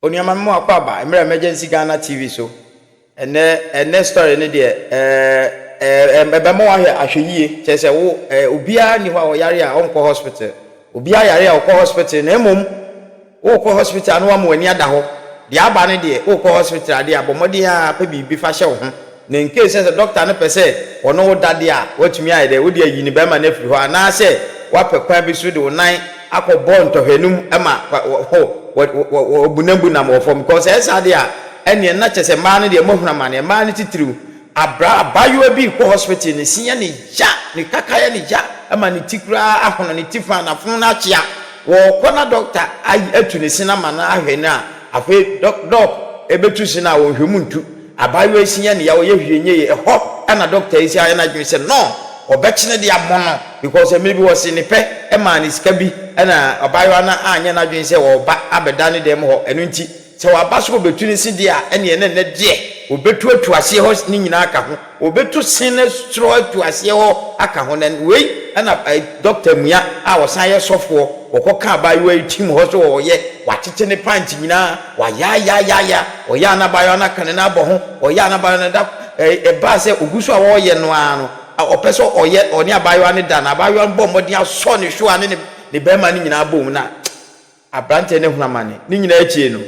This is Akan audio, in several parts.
Oniama mo akwa emergency Ghana TV so. Ene story ne de ebe mo ahwe ahweyie che se wo obia ni ho yare a onko hospital. Obia yare a onko hospital na emom wo ko hospital no am wani ada ho. De aba ne de wo ko hospital de abomodi a pa bibi fa hye wo ho. Na nke se doctor ne pese ono wo dade a watumi aye de wo de ayi ni be ma na firi ho ana se wa pekwa bi so de wonan akobọ ntohwenum ama obunambu na mo fom because esa de a ene na chese ma ne de mohuna ma ne ma ne titiriu abayo bi ko hospital ne sinya ne ja ne kakaya ne ja ama ne tikura ahono ne tifa na fun na chia wo kona doctor atu ne sina ma na ahwe na afi doc ebetu sina wo hwemu ntu abayo sinya ne ya wo ye hwenye ye ho ana doctor isi aye na dwen se no obechine de amono because maybe was in pe e man is kabi na abayo na anya na dwen se wo ba abeda ne dem ho eno nti se wa ba so betu ne si dia ene ne de obetu atu ase ho ni nyina aka ho obetu sin ne stro atu ase ho aka ho na we na doctor muya a wo san ye sofo okoka abayo atim ho so wo ye wachiche ne pant nyina wa ya o ya na abayo na kan na abo ho o ya na abayo na da e ba se ogusu a wo ye no ano opeso oye oni abayo ani da na abayo nbo modin aso ne hwo ani ne bema ni nyina bom na abrante ne hunamane ni nyina achie no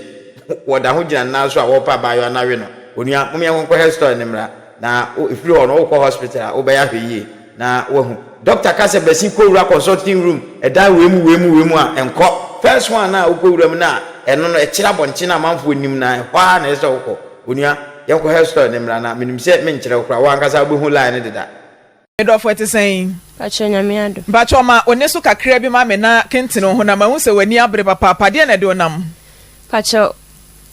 woda ho gina na so a wo pa abayo na we no oni amome ya wonko health store ne mra na ifiri ho no wo hospital wo be ya hweye na wo hu doctor ka se besin ko wura consulting room e da wemu a enko first one na wo ko wura mu na eno no e kira bonche na manfo nim na hwa na eso wo oni ya wonko health store ne mra na minim se me nkire wo kra wo ankasa bo hu line de da Edofo ete sen pacho nyamiado bacho ma onesu kakra bi ma me na kentino ho na ma hu se wani abre papa de na de onam pacho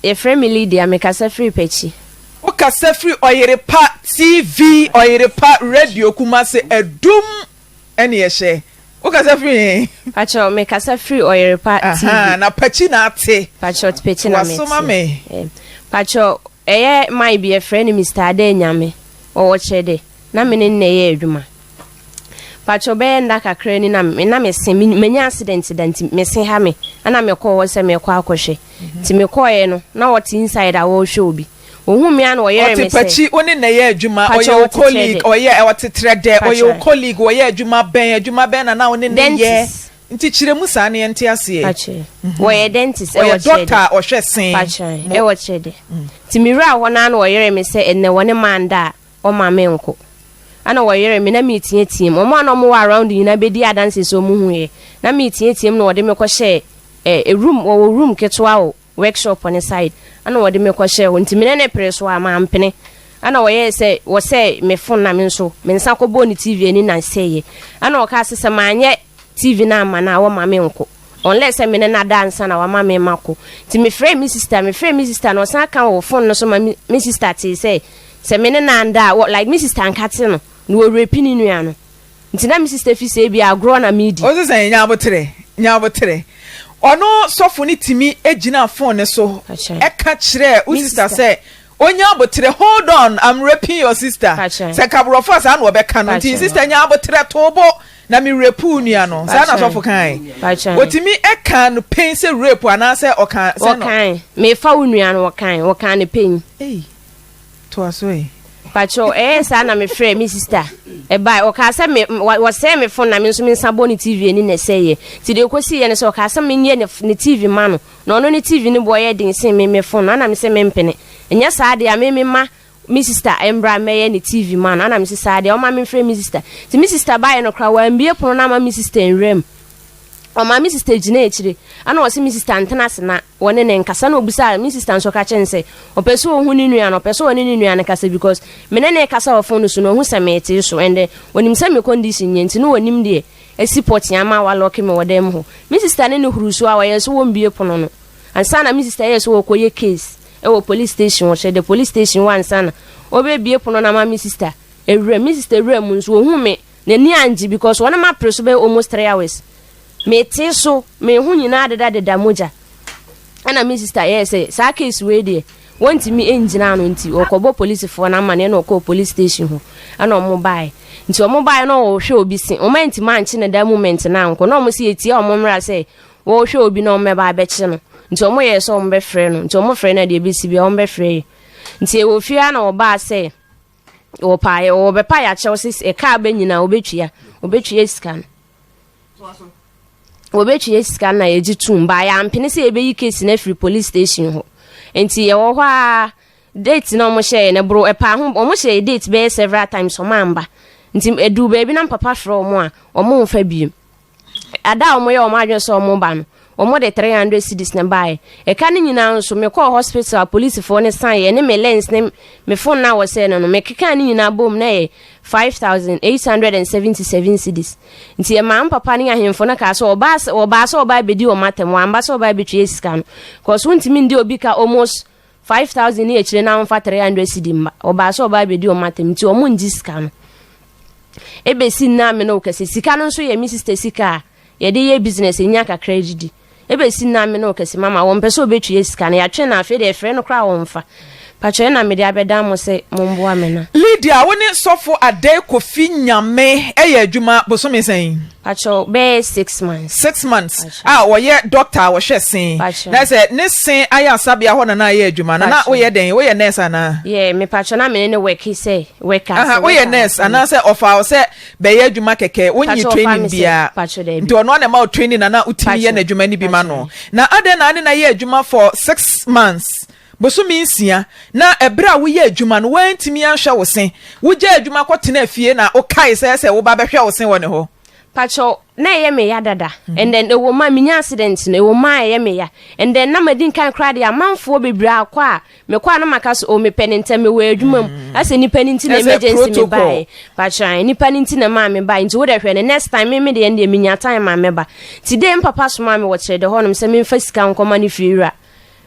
e family dia me kasa free pechi o kasa free Oyerepa TV Oyerepa radio kuma se edum ene ye hye o kasa free pacho me kasa free Oyerepa TV na pechi na ate pacho pechi na me wasoma me pacho eye my be a friend Mr. Adenyame o wo chede na mene nne ye adwuma pacho be nda kakra ni na me se menya accident me ha me ana me call se me kwa akohwe ti me call ye no na what inside a wo hwe obi ohun me an oyere me se pachi oni nne ye adwuma oye colleague oye e wotetrede oye colleague oye adwuma ben na oni nne ye nti chiremu sa ne ente ase pachi wo ye dentist e wo doctor o hwe sen pachi e wo chede ti mi ra ho na oyere me se enne woni manda o ma me nko ana woyere me na meeting team o ma no mo around you na be di adanse so mu huye na meeting team no wode me ko share room ketwa o workshop on the side ana wode me ko share wonti me ne preso ama mpene ana woye se wo se me phone na me nso me nsa ko bo ni TV ani na seye ana o ka sese manye TV na ama na wo ma me nko unless me na dance na wa ma me mako ti me frame me sister no san kan wo phone no so ma me sister ti say se me na nda like me sister ankate no no repini nua no ntina me sister fi se bia agro na medi o se nya abotre ono sofo ni timi ejina phone ne so e ka kire o sister say onya abotre hold on I'm raping your sister se kabro force an wo be ka no ntin sister nya abotre tobo na me repu nua no sa na sofo kan otimi e kan no pain se rape ana se o kan se no kan me fa nua no wo kan ne pain to aso pacho sa na me frɛ me sister e bai o ka se me wo se me phone na me nso me nsa ni TV ni na seye ti de kosi ye ne so ka se me nye ne TV ma no no ne TV ni boy din se me phone na me se me mpene enya sa de a me ma me sister embra me ye ne TV ma no na me se sa de o ma me frɛ me sister ti me sister bai no kra wa mbie pono na ma me sister enrem o ma me sister gina echire ana o se me sister antena se na woni ne nkasa na obusa me sister nso ka chense o peso ohun ni nua no peso oni ni nua ne kasa because me ne kasa o phone so no hu se me te so and wonim se me condition nyenti no wonim de esiport yama wa lock me wodem ho me sister ne hurusu a wa yeso wo mbie pono no ansa na me sister yeso wo koye case e wo police station wo she the police station one sana obe bie pono na ma me sister ewre me sister ewre mu nso ohun me ne ni anji because wona ma preso be almost 3 hours me te so me hu nyina deda moja ana me sister say sa case we dey want me engina no nti okobo police for na mane na okọ police station ho ana o mobile nti o mobile na o hwe obi sin o manti manchi na da moment na nko na o mo se etie o mo mra say wo hwe obi na o meba abeche no nti omo ye so omo be frɛ no nti omo frɛ na de be si bia omo be frɛ nti e wo fia na oba sɛ wo pa ye wo be pa ya kyɛw sis e ka ba nyina obetwia sika no obetwia sika na ye gitum ba ya mpene sɛ e be yi case na free police station ho nti ye wo hɔ a date na omo share na bro e pa ho omo share date be several times o mamba nti edu baby na papa frɛ omo a omo mfa biem ada omo ye omo adwen so omo ba no omo de 300 cedis na buy e ka ne nyina nso me call hospital police for ne sign ye ne me lens ne me phone na wo say no me keka ne nyina bom na ye 5877 cedis nti e ma papa ne ahemfo na ka so oba so bedi o matem amba so oba betwe sika no cause wontimi ndi obi ka almost 5000 ne echire na mfa 300 cedi mba oba so oba bedi o matem nti omo nji sika no ebe si na me no kase sika no so ye mi sister sika ye de ye business enya kakra gidi ebe si na me no kase mama won pese obetue sika na ya twe na afi de frɛ no kra won fa pacho na me de abeda mo se momboa me na Lydia woni sofo ade kofi nyame eye adwuma bosome sen pacho be 6 months 6 months wo ye doctor wo hwe sen na se ne sen aya sabia ho na ye adwuma na wo ye den wo ye nurse ana yeah me pacho na me ne work say worker wo ye nurse ana se ofa wo se be ye adwuma keke wonyi training bia nti ono na ma training na utimi ye na adwuma ni bi ma no na ade na ane na ye adwuma for 6 months bosumi nsia na ebra wo ye adwuma no wantimi anhwa wo sen wo gya adwuma kwotena afie na o kai se wo ba behwe wo sen wo ne ho pacho na ye me ya dada and then e wo ma minya accident na e wo ma ye me ya and then na madin kan kra de amanfo bebra akwa me kwa na makaso o me peninte me we adwuma mu ase ni peninte na emergency me bai pacho ni peninte na ma me bai nti wo de hwe ne next time me de minya time ma me ba ti de papa so ma me wo kire de honum se me mfa sika nkoma ni fiira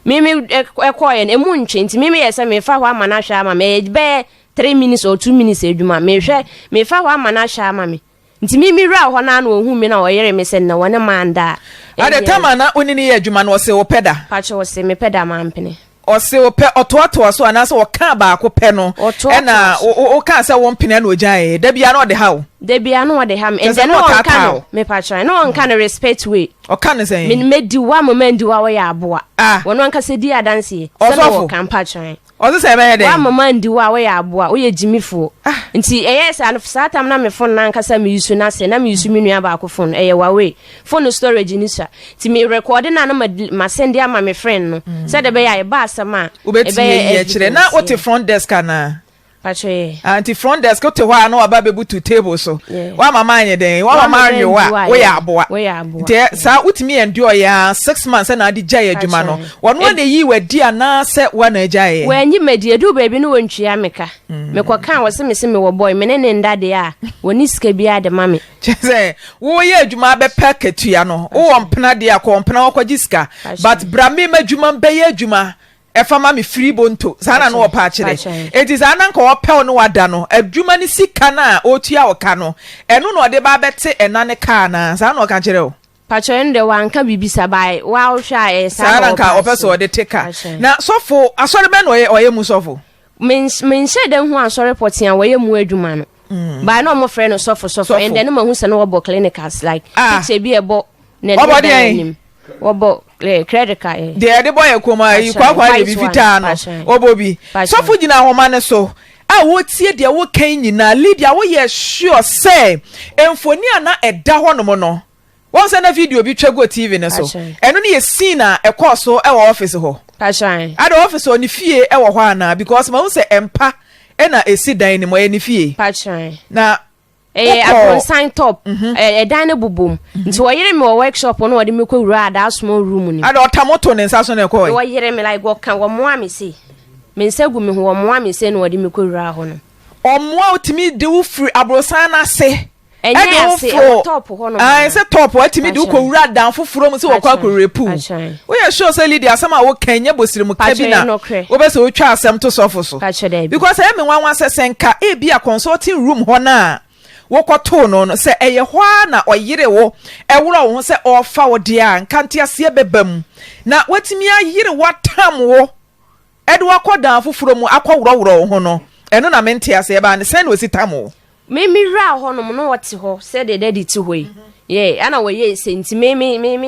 mimi ekoye emu ntwe nti mimi yesa me fa ho ama na hwa ama me be 3 minutes or 2 minutes edwuma me hwe me fa ho ama na hwa ama me nti mimi ra ho na ohu me na oyere me se na wona manda ade tama na oni ni ye edwuma no se wo peda pacho wo se me peda mampene o se wo pe otoato so ana se wo ka ba ko pe no e na o ka se wo mpene na ojae da bia na o de hawo da bia na o de ham and then no kan me pacho no on kan respect way o kan say me di wa moment di wa wo ya aboa wono anka se di adanse se no kan pacho o se be de wa mama ndi wa wo ya aboa wo ye jimifo nti eye sa no satam na me phone na anka sa me yusu na se na me yusu me nua ba ko phone eye wa we phone storage ni sa ti me record na na ma send ya ma me friend no se de be ya e ba asama e be ye kire na what the front desk na pacho anti front desk to ho na aba bebu to table so wa mama anye den wa mama anwe wa wo ya aboa de sa utimi endure ya 6 months na adi gya adwuma no wono na yi wadi ana se wa na gya ye wanyi medi edu baby no wontwia meka mekọ kan wo se me wo boy me ne ndade a woni sika bia de mame chese wo ye adwuma be paketua no wo mpena de akọ mpena okwaji sika but brame madwuma be ye adwuma efama me free bonto sana no opa kire it is ananka opel no wada no adwuma ni sika na otua oka no eno no de ba bete enane ka na sana no ka kire o pacho ende wanka bibisa bai wa ohwa sana ka opeso de teka na sofo asore be no oye mu sofo men shede hu asore potia wo ye mu adwuma no ba na mo frɛ no sofo and then ma hu se no wo clinicals like picture bi ebo ne ne obo credit card de boy ekoma yi kwakwa de bifita no obobi sofo gina homa ne so a wo tie de wo kan nyina Lydia wo ye sure say emfoni ana eda honom no won se na video bi twego TV ne so eno ne ye scene a ekoso e wo office ho pashan ada office oni fie e wo ho ana because ma wo se empa e na esi dan ne mo ye ni fie pashan na upon sign top dan bubum nti wo yire me wo workshop no wo de me kwura da small room ni ada otamoto ne nsa so ne ko wo yire me like wo kan wo moa me se me nsegu me ho wo moa me se no wo de me kwura ho no omoa utimi de wo free abrosan na se enye se top ho no se top utimi de wo kwura dan foforo mu se wo kwa kwrepu wo ye sure say Lydia asama wo kanye bosiri mu kabina wo be se wo twa asem to sofo so because I me wanwa sesenka e bia consulting room ho na wokoto no se eye hwa na oyire wo ewuro wo se ofa wo dia nkante ase bebam na watimi ayire watam wo edu akodan foforo mu akowuro ho no eno na mente ase ba ne sen wasi tam wo me ra ho no no wote ho se de daddy ti ho yi Yeah, and I will yes, inti me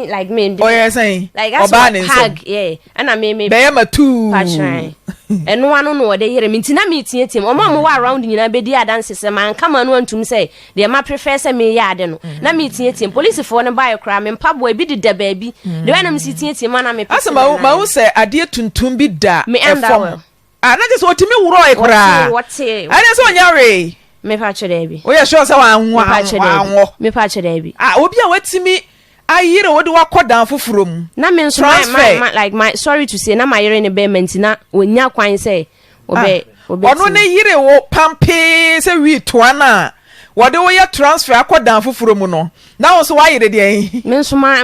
like me. Oh yeah, saying like that's hug. Yeah, and I me. Be am too. And no one know they hear me. Inti meeting team. Or mama wa around you na be dia dance say man come on one to say they ma prefer say me yard no. Na meeting team police for no buy crime and pabo bi de baby. The one am sitting team man am me. Asa ma say ade tuntum bi da. Me anda. Ah, na just what me wuro e kra. What say? Ana so nyare. Me pa che debi. We sure say wan me pa che debi. Ah, obi a watimi ayire wo de wakodan foforo mu. Na me nso my like my sorry to say na my yire ne be mentina onya kwan say obe ono ne yire wo pampe say wi toa na wo de wo ye transfer akodan foforo mu no. Na wo so wa yire de me nso my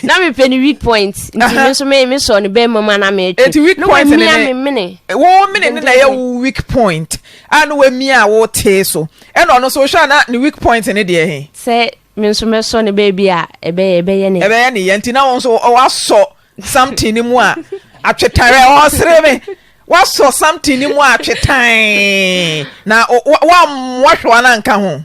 na me penny weak point nti me so me so ne be mama na me etwi weak point ne me wo me ne na ye weak point and we mi a wo te so e no so sha na ne weak point ne de he say me so me so ne baby a ebe ye ne ye nti na wo so wa so something ni mu a atwetare o sere me wa so something ni mu a atwetan na wa hwa na nka ho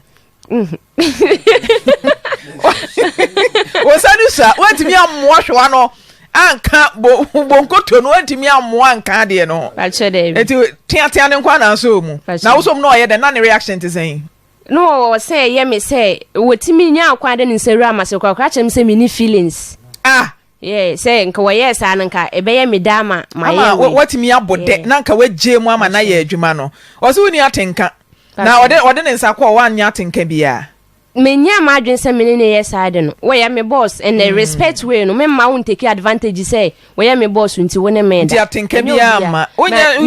Osanusa wantimi ammoa hwa no anka bonkoto no wantimi ammoa anka de no ache de enti tiatia ne kwa na so mu na wo so mu no ye de na ne reaction te saying no say ye me say wotimi nya akwa de ne nsewura amase kwa kwa chem say me ni feelings yeah say nka wo yes anka ebe ye me dama ma ye wotimi abode na nka waje mu ama na ye adwuma no o so ni atenka na ode ne nsa kwa wa nya atenka bia menya madwen se menene yes ade no we ya me boss and the respect way no me ma won take advantage say we ya me boss nti wona me da nti atenka bia ma onya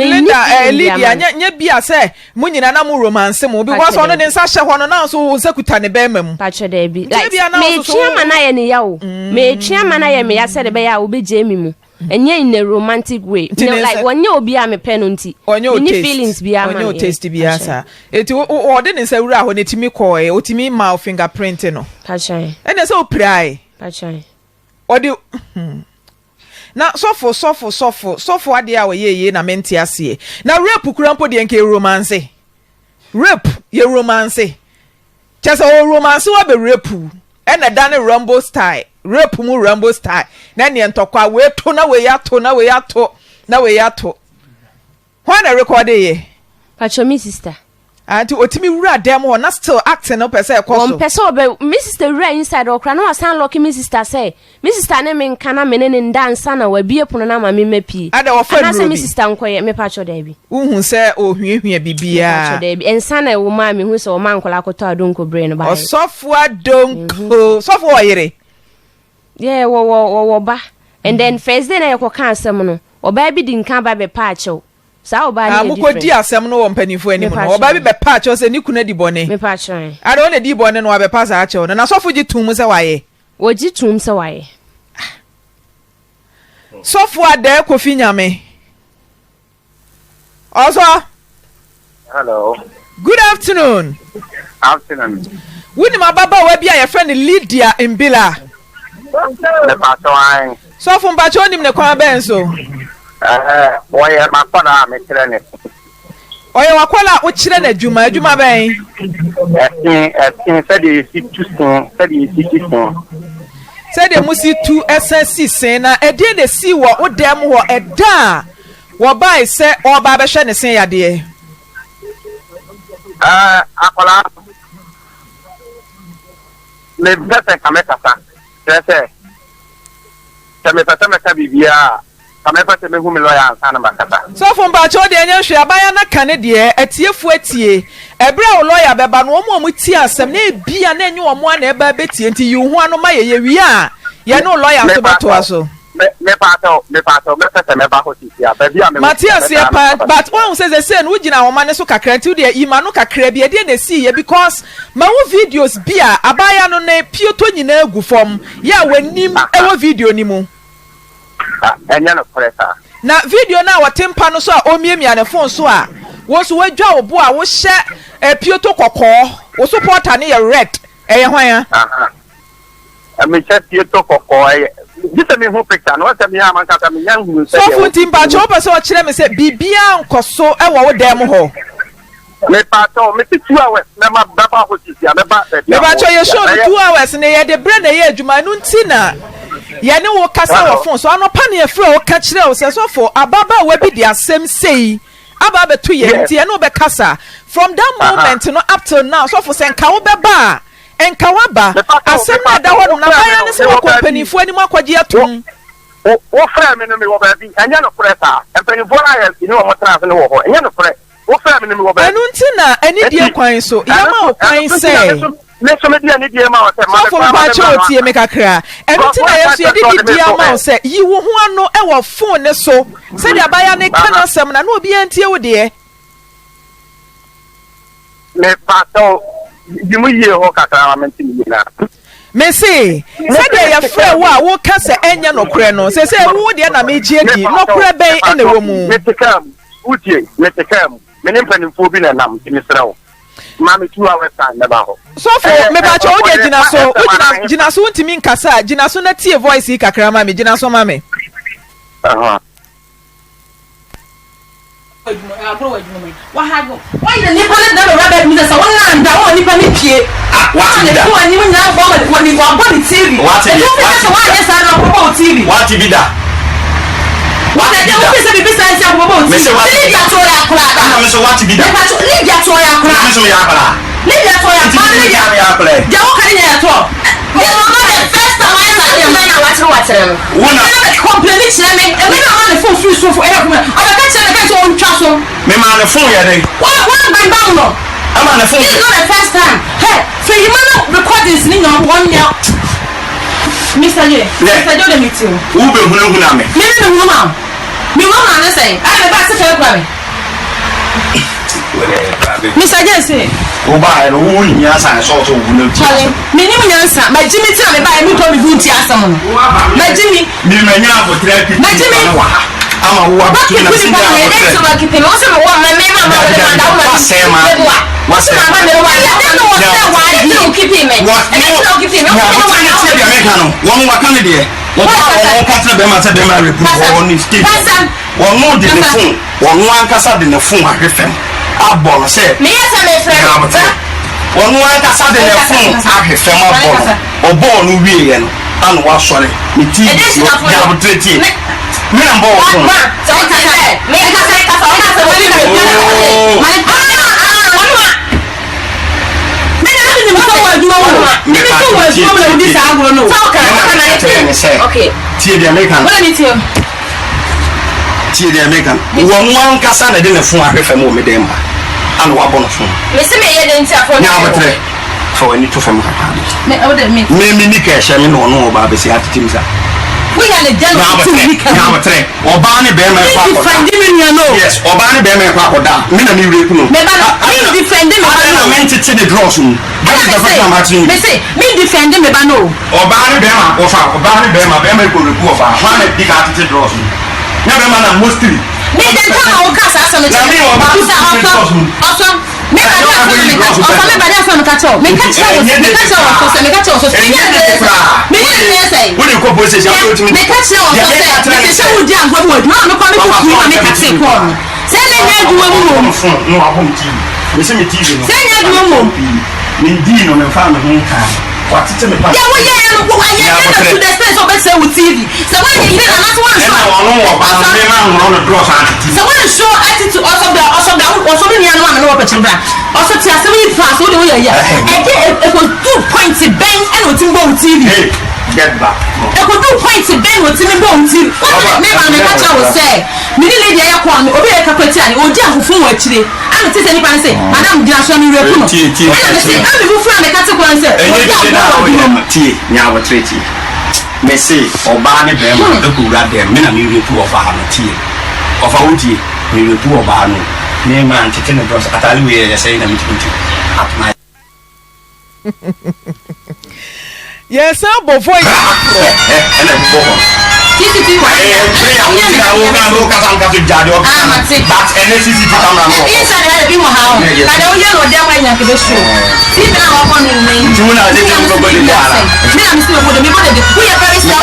Lydia nya bia say munyina na mu romance mu because ono ne nsa hye ho no na so nsa kuta ne be mam pa che da bi like me chiama na ye ne ya o me chiama na ye me ya se de be ya obeje mi mu enye in a romantic way no like wonye obi a me penalty ni feelings bi ama wonye taste bi asa eti o de ne sawura ho ne timi koe o timi ma fingerprint no pachan ene se o prai pachan o de na sofo ade a we na menti ase na rape kurampo de nke romance rape ye romance chese o romance wa be rape ene dane rumble style rape mu rumble style na ne ntokwa we to na we yato when I record ye pacho mi sister anti otimi wura dem ho na still acting no person e koso person obe mi sister wura inside okra na wasan lock mi sister say mi sister ne me nka na me ne ndansa na wa bie pono na ma me mapi ada wo fa na mi sister nkoye me pacho da bi uhun se ohwiehwie bibia pacho da bi ensa na wo ma me hu se wo ma nkola akoto adonko brain ba osofo adonko sofo oyere yeah wo ba and then first day na yakoka asem no oba bi di nka ba be pacho sa oba ni different amukodi asem no wo mpanifo anim no oba bi be pacho se ni kuna di bone me pacho ada one di bone no abe pasa acho na sofo gi tum se waye wo gi tum se waye sofo ada kofi nyame also hello good afternoon wuni mababa wa bia your friend Lydia Mbila the pastor sofo mpacho nim ne kwa ben so oye makola me kire oye wakola o kire na adwuma ben said you see two said you must see two SSC sen na e dey see wo odem ho eda wo bai se o ba be hwe ne sen yade akola le bese kamekasa se me bibia kameka se me hu me lawyer ansana bakata so fo mba cho de anya hwe abaya na kane de atiefu atie ebra o lawyer beba no omo ti asem na ebia na enye omo na eba betie nti yu hu anu ma ye wi a ye no lawyer so beto aso me pato me pese me ba hotisia bia me Matthias ye pa but one says the same we gina woman so kakra nti de ima no kakra bia de na see ye because ma wo videos bia abaya no na pioto nyina agu fom ya wanim ewo video ni mu enya no pressa na video na watempa no so a omiemia ne phone so a wo so wadwa wo bo a wo hye pioto kokko wo supporter ne ye red eye hwan a me che pioto kokko this me who picture no say me am kata me yan hu so funti mba cho person o kire me say bibia nkoso e wo dem ho Me pato, me 2 hours. Me ma baba ho tisia, me ba. Me ba cho ye show 2 hours na ye de bre na ye adwuma no ntina. Ye ne wo kasa wo phone so anopa na ye frɛ wo ka kyerɛ wo sɛ so for ababa wa bi di asɛm sei. Aba beto ye nti ye no be kasa. From that moment no up till now so for say nka wo beba enka waba asɛm na da hɔ na baya ne se wo company fu ani makwaje atom. Wo frɛ me no me wo ba bi anya no frɛ sa. Empanifo na ye ni wo motra ne wo ho. Anya no frɛ. Wo frɛ me no me wo ba. Anu nti na ani die kwan so. Ya ma wo kwan sɛ me so me dia ni die ma wo sɛ ma. So for ba che otie me kakra. Anu nti na ye so ye di dia ma wo sɛ yi wo ho ano e wo phone ne so. Sɛ dia baya ne kana asɛm na obi antie wo de. Me pato you ye ho kakra ma ntimi na. Me say said ya frɛ wo ka sɛ enya no korɛ no sɛ wo de na me gie di no korɛ bɛn ene wo mu me tekam utie me tekam me ne mpanimfo bi na nam timi srɛ wo ma me 2 hours time na ba ho so for me ba cho wo de gina so wo gina so ntimi nkasa gina so na tie voice kakra ma me gina so ma me What happened? Why the Nippon never rabbit me? So one and down Nippon pie. What is that? When you now when you are on TV. What is TV? What TV da? What the devil is the business of about TV? Libya to ya kula. I'm so what TV da? Libya to ya kula. So ya kula. Libya to ya kula. Ya kula. Ya o kan ya to. This is not the first time I saw them when I watch them. One complain to me. And when I on the phone free so for everyone. I can't say I can't trust me man the phone ya dey. What by down no. I'm on the phone. This is not the first time. Hey, so you man recordings ni no 1 year. Mr. J. Mr. J, let me tell you. Who be huna me? Me no woman. Me woman na say. I be ba se fe kwa me. Mr. J say. O ba no wo nya san so so wo no ti. Me ni nyansa, ma Jimmy ti me ba e mi to me gunti asam no. Ma Jimmy. Me manya afotre pi. Ma Jimmy. Ama wo afotre na sin ya afotre. So ba kipe mo se me wo me ma ma le ma da wo ma se ma. Wa se ma me wa ya no wo se wa ni o kipe me. E no kipe me. Wa ni ti be America no. Wo wa kan de. Wo ka tra be ma se be ma report wo ni state. Wo no de ne phone. Wo no ankasa de ne phone ahwefem. Abon say me yesa me friend won wa ka sa de le phone ahwefem abon obo no wie ye no an wa sore me ti ya bo treti me na bo phone so ka say me ka say ka so ka so me okay tie the American what me tie tie the American won wan ka sa de ne phone ahwefem o me dem ba and wa bon phone me se me ye de ntia for nya betre for any to fam kaka me o de me ni ka hye me no no ba be si atitim sa we are the general to we can nya betre oba ne be me kwa ko yes oba ne be me kwa ko da me na me wure ku no me ba me defend me ba no me tete the draws no that is the first time I'm me say me defend me ba no oba ne be ma ko fa oba ne be ma ko reku ofa ha na di ka tete draws no nya be ma na mostly me den ta o kasa asem te me awesome me ka ja me ba ja so me ka cho me ka cho me ka cho so me ni say we dey go police station me ka cho so say me say wo di angwa wo no me ko me ko me ka say ko say me nya duwa mu no abom TV me say me TV no say nya duwa mu me di no me fa me ho ka what tete me pa ya wo ye no wo ye na to the space of say with TV so when you hear na so one show me ma no no draw sa TV so when show attitude also be near one no opportunity also tia say we fast we dey here it was 2 points bang and we timbo TV get back e ko 2 points bang we timbo TV me ma me ka cha wo say me ni lady ya kwa me obi e ka kwati ani oji afufu wa chire and ti say ni pa say madam di aso mi repu no and say am me fu me ka te kwa say tie nya wo treti me say oba ne be ma e ko ra dem me na me repu ofa ha no tie ofa wo tie me repu oba no me ma ntete ne bros atali we ye say na me tinti at my yes abo voice ene bo CCTV but NCCTV camera no inside there be mo ha o but o ye no dem wa nya ke be show see me na wa kon ni tuna de dem go de ala me na me see me go de we are very slow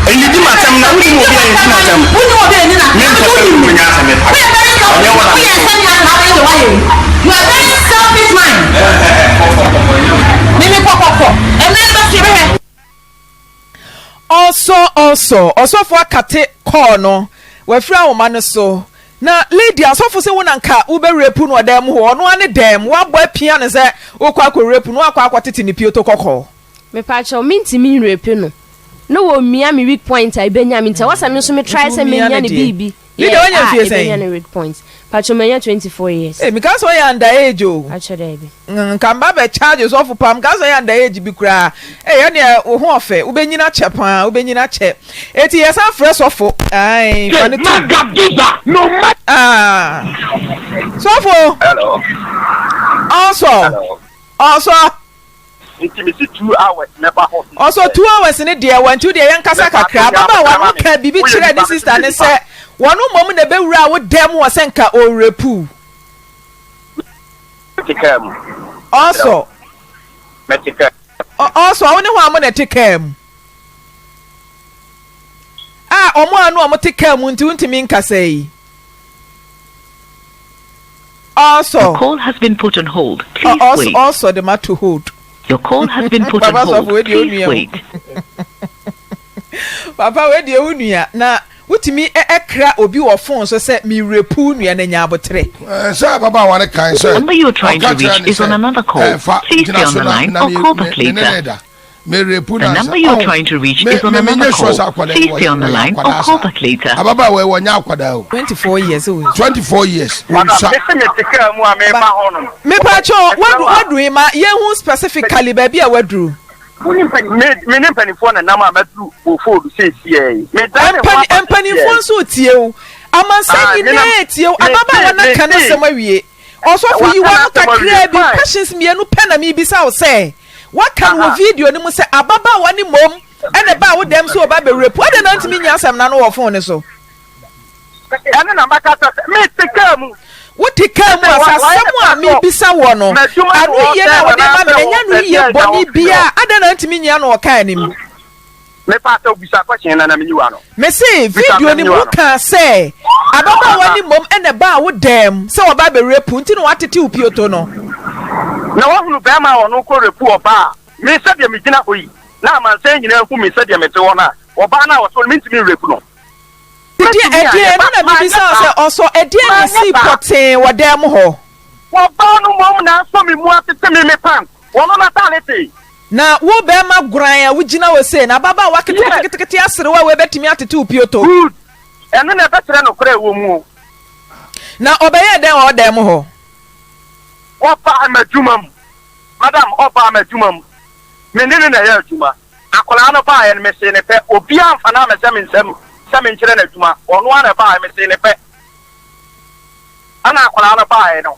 eni di matam na wudi mo bi eni di matam wudi mo bi eni na me ko se mo nya se me ta we are very slow we are sending na we are also for akate call no we fra wo man so na lady asofo se wona nka ube repu no dem ho no ane dem wa bo apia ne se okwa repu no akwa tete ni pioto kokko me pa cho minti mi repu no wo mia mi weak point I benya mi nta wasa mi so me try say me nya ne bibi lady onya fie say benya ne weak point pa cho me nya 24 years eh because we under age o actually be nkamba be charges of pam because we under age bi kura eh ya ne wo ho ofe ubenyina chepa ubenyina che eti yesa fresh of ai fani to no sofo hello also intimate 2 hours never hot also 2 hours ne dia wantu dia yankasa kakra baba wa ka bibi kire ni sister ne se wonu mom na bewura wo dem wo senka o repu tikam also metika also woni ho am na tikam omo anu omo tikam ntimi nkasa yi also your call has been put on hold. Please wait. Also the matter to hold. Your call has been put on hold. Please wait. Papa we de unua na wutimi ekra obi wo phone so say mi repu nua na nya abotre. Sir baba wan kan sir. The number you're trying to reach is on another call. Please stay on the line or call back later. The number you're trying to reach is on another call. Please stay on the line or call back later. Ababa we wonya akwada o. 24 years old. 24 years. Me metika mu a me ba hono. Me pa cho wadu ma ye hu specifically ba bia wadu. Me ne panifo na nam amatu ofo se sie. Me dan panifo so tie o. Amansa ni na tie o. Ababa wana kana sem awie. Also for you want kakra bi questions me anu pena mi bisa o say. What can we video ni mu say ababa wani mom ene ba wo dem so ba be repu ade na ntimi nya asem na no wo phone so ene na maka me tika mu wo tika mu asasem a me bisa wo no anu ye na wo de ma me nya no ye boni bia ade na ntimi nya no wo kan ni mu me pa ta bisa question na me yiwa no me say video ni mu kan say ababa wani mom ene ba wo dem say wo ba be repu nti no watete upioto no na wahunu bema wono ko repu oba me se de me gina hoyi na man se nyina hu me se de me te wona oba na wo so me ntimi repu no edie na me bisa say also edie na si pote wo dem ho oba no mom na so me mu atete me pan wono na talete na wo bema guran a wo gina wo say na baba wa ketekete asere wa we betimi atete upioto eno na betre no kra wo mu na obeye den o dem ho opa amadumam madam opa amadumam me nene na ya aduma akola no ba ya me se ne pe obi amfa na me se me nsam se me nkire na aduma ono ana ba me se ne pe ana akola no ba ya no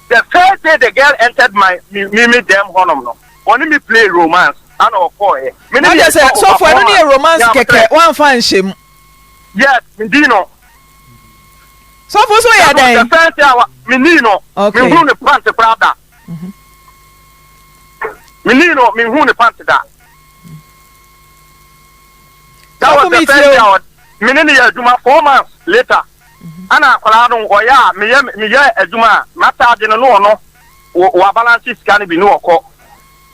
the first day the girl entered my me them honum no oni me play romance ana okoye me ne say so for no ne romance keke wan fan shem yes ndino so for so ya dan the first day menino me hu ne pant prada menino me hu ne pant da that was the first day menino ya juma 4 months later ana akwala no oya me ya aduma mata de no no wa balance scan bi no okọ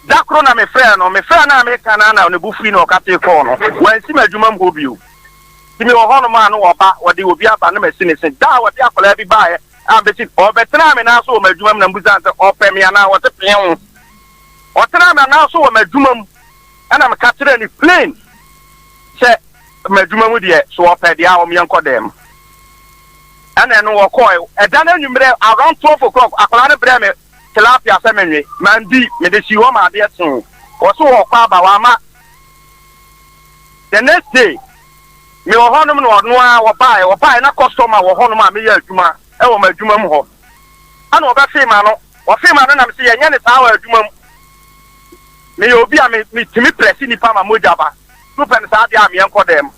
da kro na me frɛ na me kana na ne bu free no okate ko no wansi ma aduma mho bio timi wo hono ma no oba wode obi aba na machine sin da wode akwala bi ba ambeti obetra me na so o madwuma na mbuza nte opemi ana wote pien otra me na so o madwuma ana me ka kire ni plane se madwuma mu de so opedi a o me enko dem ana no wo koy eda na nwumre around 12 o'clock akwala ne bre me tilapia se menwe mandi me de siwo ma de tun wo so wo kwa ba wa ma the next day me wo honum no no a wo bai na customer wo honum a me ya adwuma e wo madwuma mu ho ana wo ba fema no wo fema no na me se ye nya ne saa wa adwuma mu me obi a me timi press ni pa ma moja ba tu pen saa dia me enko dem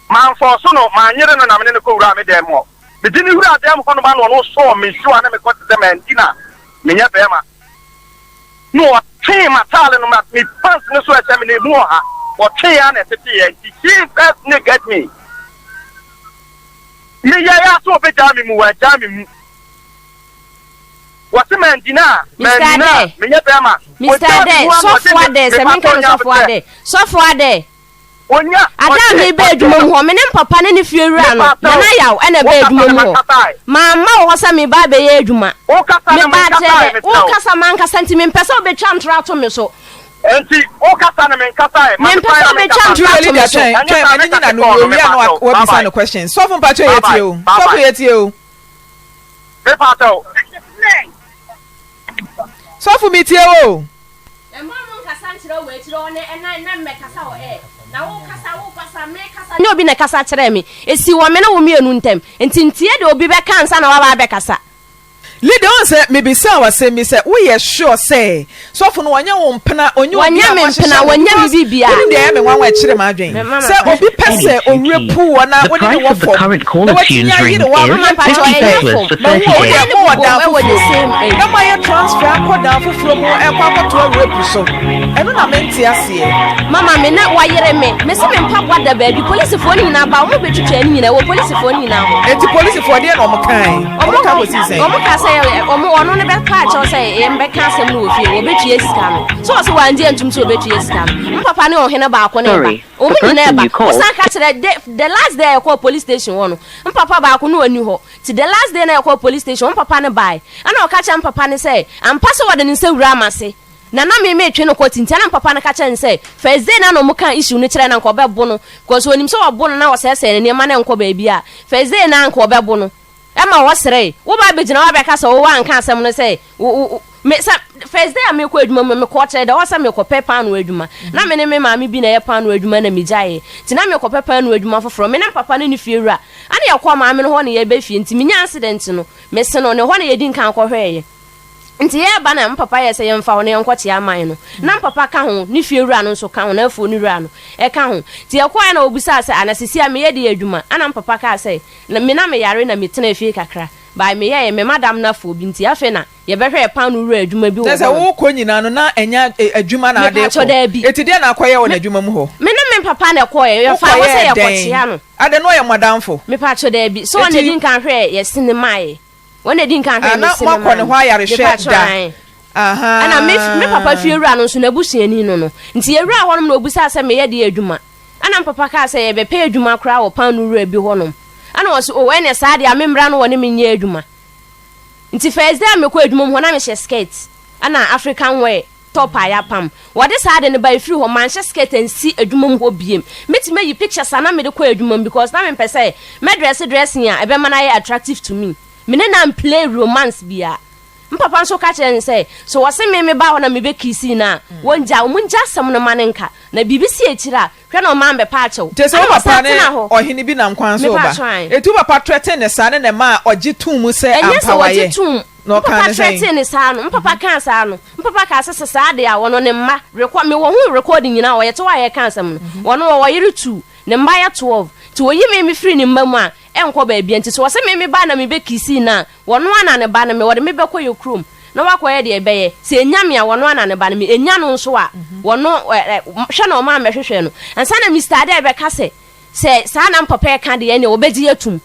man for so no man nyere no na me ne ko wura me dem ho me dini wura dem ho no ba no so me sure na me ko dem antina me nya be ma no fema tale no me pants no so e se me ne mu ha o tia na tete ye she first ne get me ya so be jami mu wa jami mu wati mandina me nya be ma Mr. Ade so for there se men kan so for there Onya. Ada me be adwuma ho me ne papa ne fiewura no. Na yaw e na be adwuma ho. Mama wo sa me ba be ye adwuma. O kasa na me kasa. O kasa man kasa nti me pese obetwa ntra to me so. Enti o kasa na me kasa e. Me pese obetwa ntra to me so. Ene nyina no we no we bisa no question. So fun pacho yetie o. So fun yetie o. Me pato. So fun mi tie o. E mo no kasa ntra we tire o ne na me kasa o e. Na wo kasa me kasa. Ne obi na kasa kire me. Esi wo me na wo mienu ntem. Enti ntie de obi be kansa na wa ba be kasa. Leader on say me be say we say me say we are sure say so for no wanya wo mpena onye obi wanya me bibia we dey me wan wa kire ma adwen say obi pese owre pu wona we dey wo for na my transfer akọda foforo mu akọto owre pu so eno na menti ase mama me na wayere me se me mpa kwada baby police phone ni na ba mo betwetwa ni na wo police phone ni na ho enti police phone dey no mo kan omo ka ono ne be pa cho say e mbe ka asem no ofie obetue sika no so so wanje antum so obetue sika no papa ne ohene ba akọ ne ba o mi ne ba o san ka kire the last day I call police station wono papa ba akọ no ani ho ti the last day na I call police station papa ne bai ana o ka cha papa ne say ampa so wode ne nsawura amase na me metwe no kwoti ntia papa ne ka cha ne say first day na no mo kan issue ne kire na nko be bo no because onim so wo bo no na wo sese ne ma ne nko ba bia first day na nko be bo no Emma was say, what by Bijana Bacasa, one can't someone say, first day I make word me quarter, there was some milk pepper and weduma. Not many mammy been a pound weduma and mijay. Tinamio pepper and weduma from me and papa in the fura. And you call my man honey a baby into me accident, no, Messon on the honey you didn't count for her. Nti ye ba na papa ye se ye mfa wona enkwoti aman no na papa ka ho ni fie wura no so ka ho na afo ni wura no e ka ho ti ye kwa na obisa se anasisi a me ye de adwuma ana papa ka se na me yare na me tena fie kakra ba me ye me madam na fo bi nti afe na ye behwe e pan no wura adwuma bi wo se wo ko nyina no na enya adwuma na ade ko eti de na akoye wo na adwuma mu ho me na me papa na koye ye fa wo se ye kochia no ade no ye madamfo me pa cho da bi so na din kan hwe ye sinema ye when they didn't count na makọ ne hwa yare hwe da aha ana me papa fie wura no so na busuani no nti ye wura honom na obusa se me ye de adwuma ana papa ka se ye be pe adwuma kra wo pan no wura bi honom ana wo so o we ne sa de amemra no woni me nye adwuma nti first day me ko adwuma ho na me she skirt ana African wear top ayapam wo de sa de ne ba free ho man she skirt ensi adwuma ho biem metima yi pictures ana me de ko adwuma because na me pese me dressing a ebe man ay attractive to me me na play romance bia mpapa nso ka kire say so wo se me ba ho na me be kisi na wonja umunja sam no manenka na bibisi ekira hwe na o man be pa achew te se papa ne ohini bi na nkwan so ba etu papa threaten ne sa ne ma ogi tum se ampawaye no kan threaten ne sa no mpapa kan sa no mpapa ka se sa de a wono ne ma record me wo hu recording nyina wo ye te wa ye kan sam no wono wo yere 2 ne mba ya 12 ti wo yi me free ne mba mu a enko ba bia nti so wo se me ba na me be kisi na wono ana ne ba na me wo de me be koyo krom na wakoye de ebeye se enyame a wono ana ne ba na me enya no nso a wono hwe na o ma mehwehwe no ansa na Mr. Ade be ka se sa na mpapa ka de ye ne obedi atum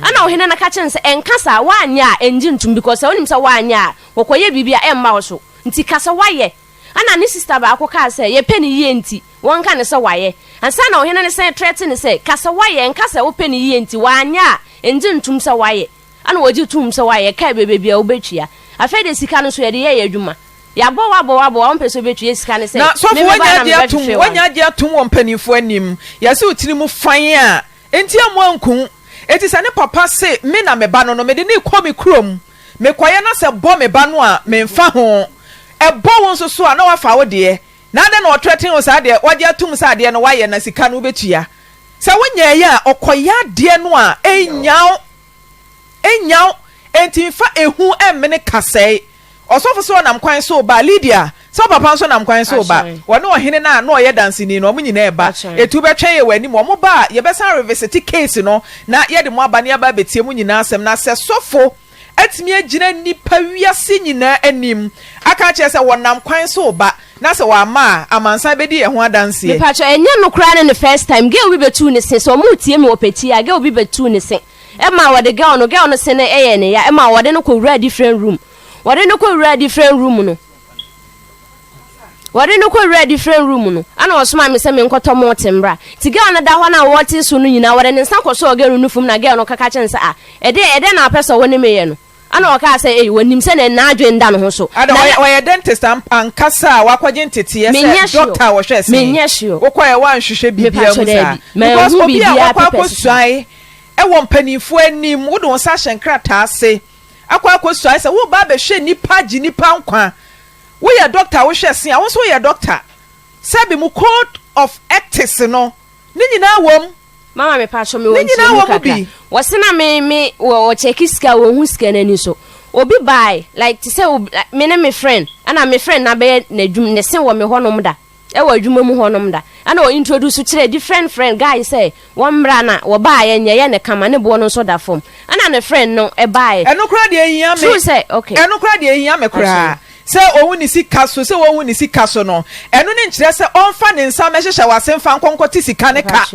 ana ohene na ka chen se enkasa wa anya enji ntum because onim se wa anya wokoye bibia emma wo so nti kasa waye ana ni sister ba akoka se ye peni ye nti won ka ne se waye ansa na ohene ne se threaten se kasa waye enkasa wo peni ye nti wa anya enji ntum se waye ana woji tum se waye ka bebebia obetwia afa de sika no so ye de ye adwuma ya bo wa on peso betwia sika ne se na so fo wanya dia tum won panifo anim ya se otiri mu fan a enti amoankun eti se ne papa se me na me ba no me de ne kɔ me krom me kwaye na se bo me ba no a me mfa ho ebo won so so a na wafa wo de na de na otretin wo sa de wage atum sa de no waye na sika no betua se wonya ya okoya de no a enyaw enti fa ehu emmene kasei osofo so nam kwan so ba Lydia so papa so nam kwan so ba wone ohene na na oye dancing no omu nyina eba etu betwen ye wani mo ba ye besa revisit case no na ye de mo aba ne aba betie mu nyina asem na se sofo atimi agina nipa wiase nyina anim aka che se wonam kwan so ba na se wa ma amansa bedi ye ho adanse me pacho enya no kra ne first time girl we betu ne se so mu tie me opeti a girl we betu ne se e ma wo de girl no se ne eye ne ya e ma wo de no ko wura different room no Wade no ko ready different room no. Ana osoma me se me nkoto mo tembra. Ti girl na da ho na wote so no nyina wade ne nsa koso girl no fum na girl no kaka chen se ede na person woni meye no. Ana oka say wonim se na adwe nda no ho so. Ada oye dentist ankasa wakwaje ntete se doctor wo hwe se. Menye hwe. Wokoye wan hwehwe bibia mu sa. Because obi a wakwakosuan wo mpanifo anim wo de won sa hyenkrata ase. Akwakosuan se wo ba be hwe nipa gi nipa nkwa. We are doctor wo hwe se a wo so we are doctor. Sabi mu code of ethics no. Ni nyina wom. Mama me pa cho me won ti. Wo se na me wo check iska wo hu ska nani so. Obi buy like to say me na me friend. Ana me friend na be na dwum ne se wo me honom da. E wo adwuma mu honom da. Ana wo introduce kire different friend guy say one bra na wo buy ye ne kama ne bo no so da form. Ana ne friend no e buy. Eno kra de ehia me. True say okay. Eno kra de ehia me kra. Se owu ni sika so se owu ni sika so no. Eno ne nkire se onfa ne nsa me hyehyɛ wasemfa nkonkoti sika ne ka.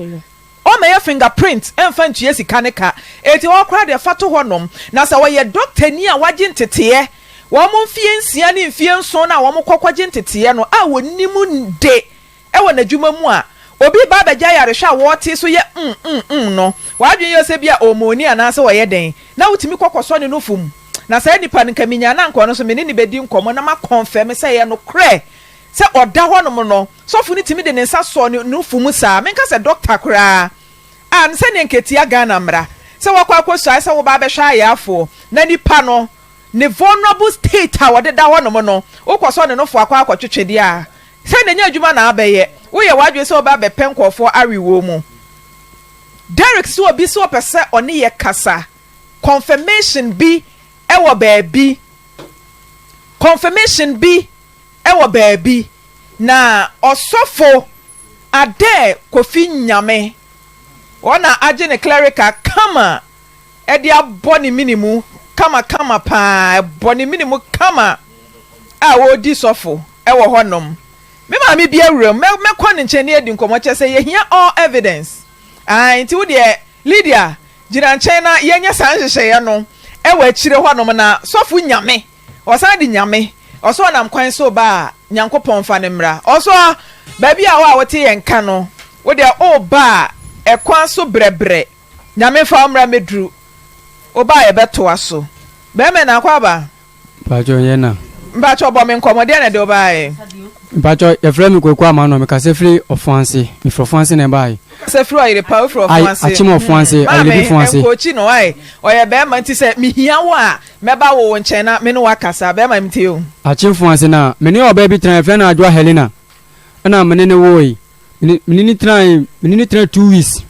O me your fingerprint emfa ntue sika ne ka. Eti wo kra de fato honom. Na se wo ye doctor ni a waje ntete. Wo mo mfie nsia ne mfie nso na wo mo kokwaje ntete no a wonimu nde. E wo na dwuma mu a obi ba bagya yare hwa wo te so ye no. Wadwen yo se bia omoni anase wo ye den. Na wutimi kokwoso ne no fum. Na say nipa nka minya na nko no so me ni bedi nkomo na ma confirm say ye no kre se oda honom no so fu ni timi de ne nsa so no fumu sa me nka se doctor kra an se ne nketia Ghana mra se wakwa akosua se wo ba be hwa ayafo na nipa no ne vulnerable state a wode da honom no ukoso ne no fo akwa akwatwetwede a se ne nya adwuma na abeye wo ye wadwe se wo ba be penkofo arewo mu Derek so obi so pese one ye kasa confirmation bi ewo baby confirmation bi ewo baby na osofo ade kofi nyame ona age ne clerical kama e dia boni minimu kama pa boni minimu kama a wo di sofo ewo honom me ma me bia wura me kɔ ne nkyɛn edi nkomo kyɛ sɛ ye hia all evidence nti wo de Lydia gina nkyɛn na ye nya san hyehyɛ no ewa chire honom na sofu nyame osan di nyame oso nam kwan so ba nyankopon fa ne mra oso ba bia wa wote yenka no wo de o ba e kwan so brebre nyame fa mra medru o ba ye beto aso be me na kwa ba bajo ye na mbacho bo me nkomode na de o ba e bajo ye frame ko kwa ma no me ka se free offense me for offense na ba e se free Oyerepa offense ai achimo offense ai lebi offense ko chi no ai oye be ma nti se me hia wo a me ba wo nchen na me no wakasa be ma mti o achim offense na me ne oba bi tran fe na adwa Helena na me ne wo yi me ni tran 2 weeks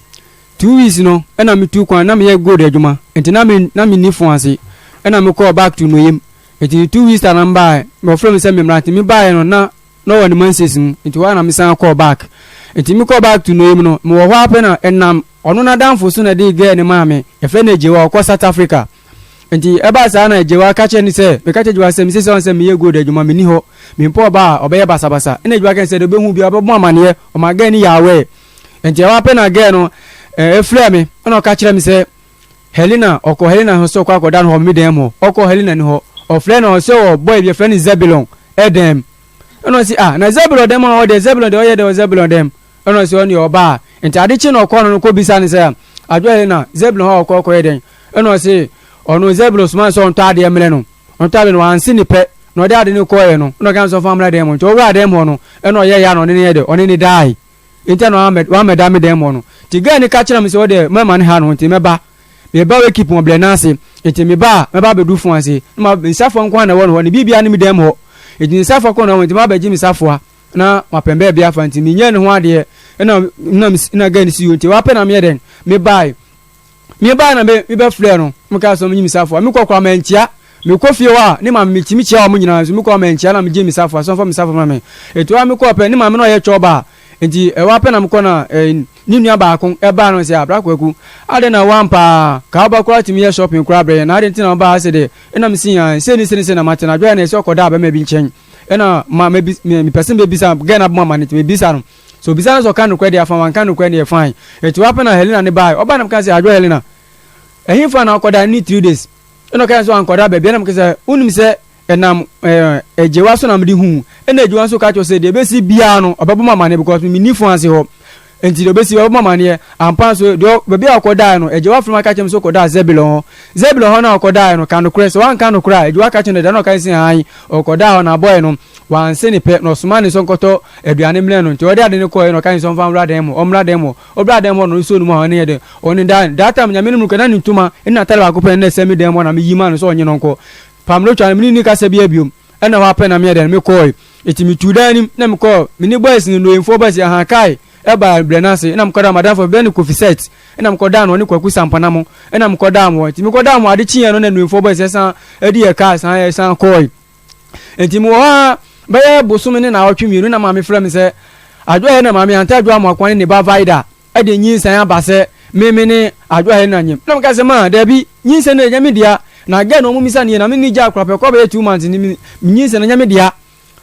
2 weeks no na me tu kwan na me ye go de adwuma enti na me ni offense na me call back to no yim enti 2 weeks na mba me from se me mranti me ba no na no one man says enti wa na me san call back enti me call back to no yim no me wo hwa pe na enam ono na danfo so na de ge ne maame e fe na jewa ko South Africa enti eba sa na jewa ka che ni se me ka che jewa se me se on se me ye go de adwuma me ni ho me mpo ba obeye basa ena jewa ka se de be hu bia obo amane o ma ge ni yawe enti wa pe na ge no e frɛ me ona ka kire me se Helena oko Helena ho so kwa koda no ho me dem ho oko Helena ni ho o frɛ no se o boy bi frɛ ni Zebulon edem ona si na Zebulon dem o de Zebulon de o ye de Zebulon dem ona si oni oba enti ade chi no ko no ko bisa ni se adwo Helena Zebulon ho oko eden ona si ono Zebulon suma so onto ade emle no onto ade no ansi ni pe no de ade ni ko ye no ona kan so famra dem nto owura dem ho no eno ye ya no ne ye de oni ni dai enti no wa medam dem ho no ti ga ni ka kira me se o de mama ni ha no enti meba me ba we keep on blenase enti me ba be du fun ase ma nsafo nko na wo ni bibia ni me dem ho enti nsafo ko na wo enti ma ba ji me safo a na mapembe bia fa enti me nya ne ho ade na ga ni si enti wa pe na me den me ba na me be frɛ no me ka so me mi safo me kokora ma ntia me kofie wa ni ma me timi chia wa mo nyina so me ko ma ntia na me ji mi safo so fa mi safo ma me enti wa me ko pe ni ma me no ye choba enti e wa pe na me ko na ni nua ba ko e ba no se abra kwaku ade na wampa ka ba kura timi ye shopping kura bre na ade ntina ba ase de na me sian se ni na mate na dwa na se okoda ba me bi nchen na ma me person be bisa ga na ba ma ne me bisa no so bisa so kan kwa dia fa wan kan kwa ne fine eti wa pe na Helena ne ba oba na ka se adwo Helena ehin fa na okoda ni 3 days eno kan so ankoda be bi na me ka se unim se enam ejewa so na mde hu ena ejewa so ka cho say de besi bia no obebo mama ne because me ni fun ase ho enti de besi obebo mama ne ampa so do bebi akoda no ejewa from ka chem so koda Zebulon ho na akoda no kanu kure so wan kanu kura ejewa ka chem de no ka sin han okoda ho na boy no wan se ni pe no suma ni so nkoto aduane mle no nti odi ade ne ko no kan so fam rada mo obra dem no so nu mo ne de oni data nyame no kana ni ntuma ina tele ba ko pe na semi dem na me yima no so onye no nko pamlo twa me ni ka se bia biom ena wa pe na me de me ko eti mi tudani na me ko me ni boys ni no info boys ya han kai eba brenase ena me ko da madam for ben kofiset ena me ko da no ni kwaku sampana mo ena me ko da mo eti me ko da mo ade chi no na no info boys san edi e ka san ko eti mo wa baya bosume ne na awtwe mienu na maame frɛ me sɛ adwo na maame anta adwo amakwane ne ba vaida ade nyinsan abase meme ne adwo na nyem na mka sɛ ma da bi nyinsan na nyame dia na ga no mumisa ne na me ni gya akra ko ba 2 months ni nyinsan na nyame dia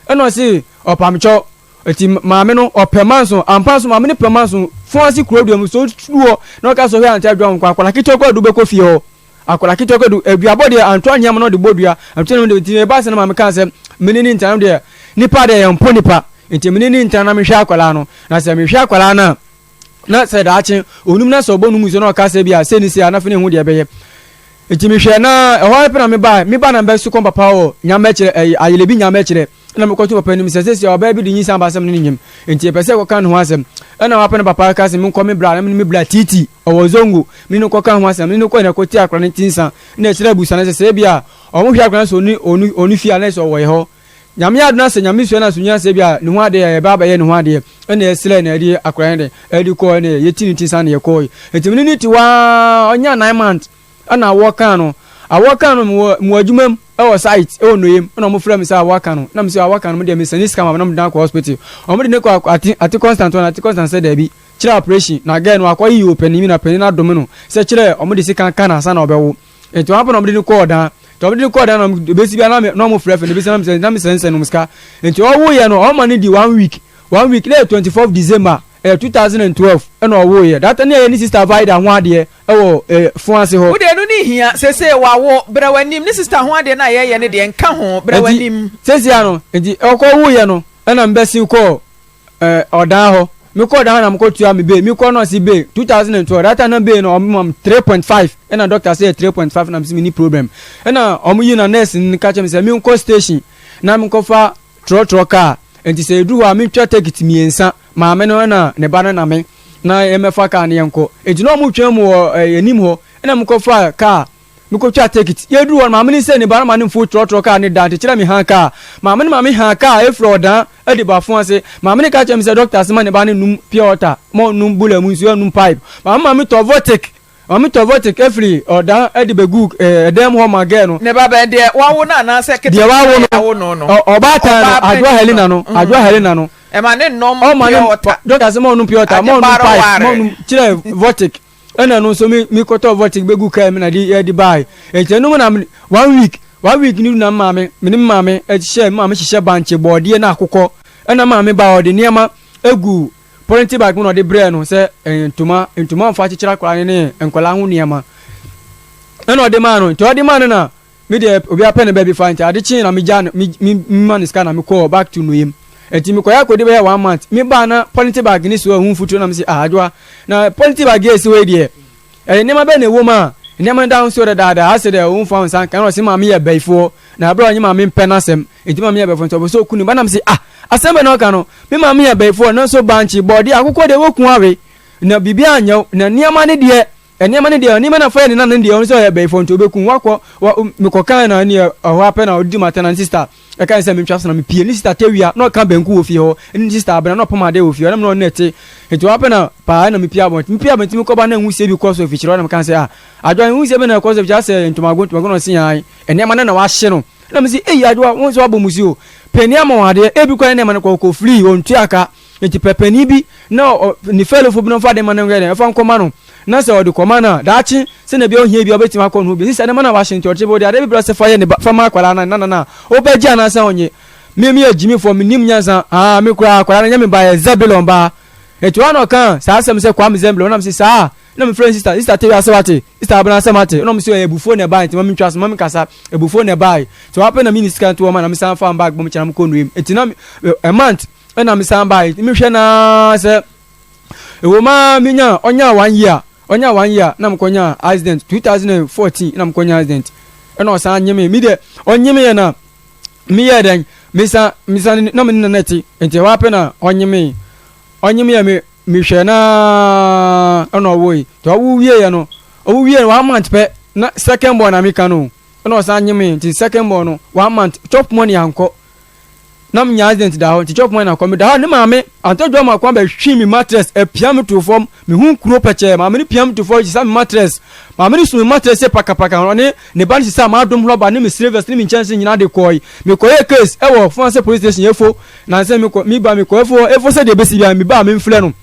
ɛno se opamcho eti maame no opemanso ampanso maame ne pemanso fonsi kurodum so tuo na ka so hwe anta adwo amakwa kitoko du be ko fie ho akola kitoko du aduabode anto anyam no de bodua anto no de ti ba se na maame kan sɛ menini ntanam de nipa de yampo nipa enti menini ntanam hwe akola no na se me hwe akola na se da achen onum na so bonu mu so na ka se bia se ni se anafe ne hu de beye enti me hwe na ho pe na me ba na be su kon papa o nyama kire ayelebi nyama kire na me kotu papa ni me se oba bi de nyin san ba sem ne nyim enti pese ko kan ho asem na wa pe na papa ka se me ko me bra na me bra titi o zongo me no ko kan ho asem me no ko na ko ti akra ne tinsa na kire busa na se bia o mu hwe akra so oni fia na so wo ye ho nyame aduna se nyame so na so nya se bia ne ho ade ye baba ye ne ho ade na esile na edi akra ne edi ko ne ye tini tinsa na ye ko enti me ni ti wa onya 9 months ana awoka no mu adwumam e site e onoyem na mo frɛ me sɛ awaka no na me sɛ awaka no me de me sani scam na me dan ko hospital o me de ne ko ati constant sɛ da bi kira operation na again no akɔyi opening na penin na dom no sɛ kira o me de sika kan na sa na obewo enti hapo na me de ko dan to me de ko dan na besi bia na mo frɛ ne besi na me sɛ no muska enti o wo ye no o ma ne di 1 week na 24 December 2012 eno wo ye that na ni sister Vida ho ade wo fuanse ho wo de no ni hia sese wa wo brawanim ni sister ho ade na ye ne de nka ho brawanim sese ya no enti okọ wo ye no ena mbesi ko odan ho mi ko dan na mi ko tua mi be mi ko no si be 2012 that na be no 3.5 ena doctor say 3.5 na mi ni problem ena omu yi na nurse ni ka chem say mi ko station na mi ko fa tro car enti say du wa mi twa ticket mi ensa maame no na ne ba na me na emefa ka ne yenko enti no mu twam wo enim ho na mu ko fa ka mu ko twa ticket ye du won maame ni se ne ba na ne fu trotro ka ne da te kira mi ha ka maame ha ka e floda e di ba fun ase maame ne ka chem se doctor se ma ne ba ne num pure water mo num bula mu nsu num pipe maame to votic every oda e di begu edem ho ma ge no ne ba be de wa wo na se kete de wa wo no oba ta adwa helena no e ma ne nom pure water doctor se mo num pure water mo num pipe mo num kire votic ena no so mi koto votic begu ka mi na di buy e che no na 1 week ni na maame e hye maame hye banche body na akokọ ena maame ba odi niama egu porenti bag no de bre no se entuma fa chichira kwa ne enkola hu niama ena odi ma no to odi ma no na me de obi apɛ ne ba bi fa nti ade chi na me ja mi man scan na me call back to no yim enti me koya ko de be 1 month me ba na porenti bag ni so hu futu na me se adwa na porenti bag esi we de ne ma be na wo ma ne ma down so de dada ase de hu fa nsan kan o se ma me ye baifo na bra onye ma me mpɛ na sem enti ma me ye baifo nto so kunu ba na me se asembe no ka no me ma me ye baifo na so banchi body akokɔ de wokun awe na bibia anyo na niama ne de ni ma na fa ne na ne de on so ye baifo nto bekun wakɔ me kɔkan na ne ho apɛ na odi mata na sister e kan se me twa so na me pie ni sister tewia na ka banku wo fie ho ni sister abena na poma de wo fie na me no nete enti wa apɛ na pa na me pia bon mi ko ba na hu se bi ko so fi chiro na me kan se adwa hu se be na ko so fi se ntomago no sin ai ene ma na wa hye no na me si adwa won so abomusi o peni amawade ebi kwa ne ma ko free on tuaka enti pepeni bi na ni fellow bi no fa de ma na ngere fa nkoma no na se odi koma na daachi se na bi ohia bi obetima akọ no bi se na ma na Washington oche bodi ade bi bro se fa ye ne fa ma akwala na obeji anasa onye me ajimi for me nim nyansa me kura akwala na nyame ba ye Zebulon ba etu ano kan saa asem se kwa mzemble onam se saa na me friend sister tell us what sister abana asem onam se ebufo na buy nti mami twa so mami kasa ebufo na buy so happen na minister to woman na me san fan bag bom kira m ko nuem eti na a month na me san buy me hwe na se ewo ma minya onya 1 year na mkonya accident 2014 na mkonya accident ena osan nyeme mi de onyeme na mi ye den misa na me neti enti wa pe na onyeme ya mi hwe na ena owo to owo wie ye no owo wie 1 month pe na second born na mi kanu ena osan nyeme enti second born no 1 month chop money anko na mnya accident da ho chop money na come da ho ne maame antojo ma kwa ba hwi mi mattress e piam to form mi hu kuro peche maame ni piam to form sa mi mattress maame ni su mattress e paka ne ban sa ma dom roba ne mi service ne mi chance nyina de koi mi koye case e wo France police station efo na se mi ko efo se de besi bia mi ba mi mfle no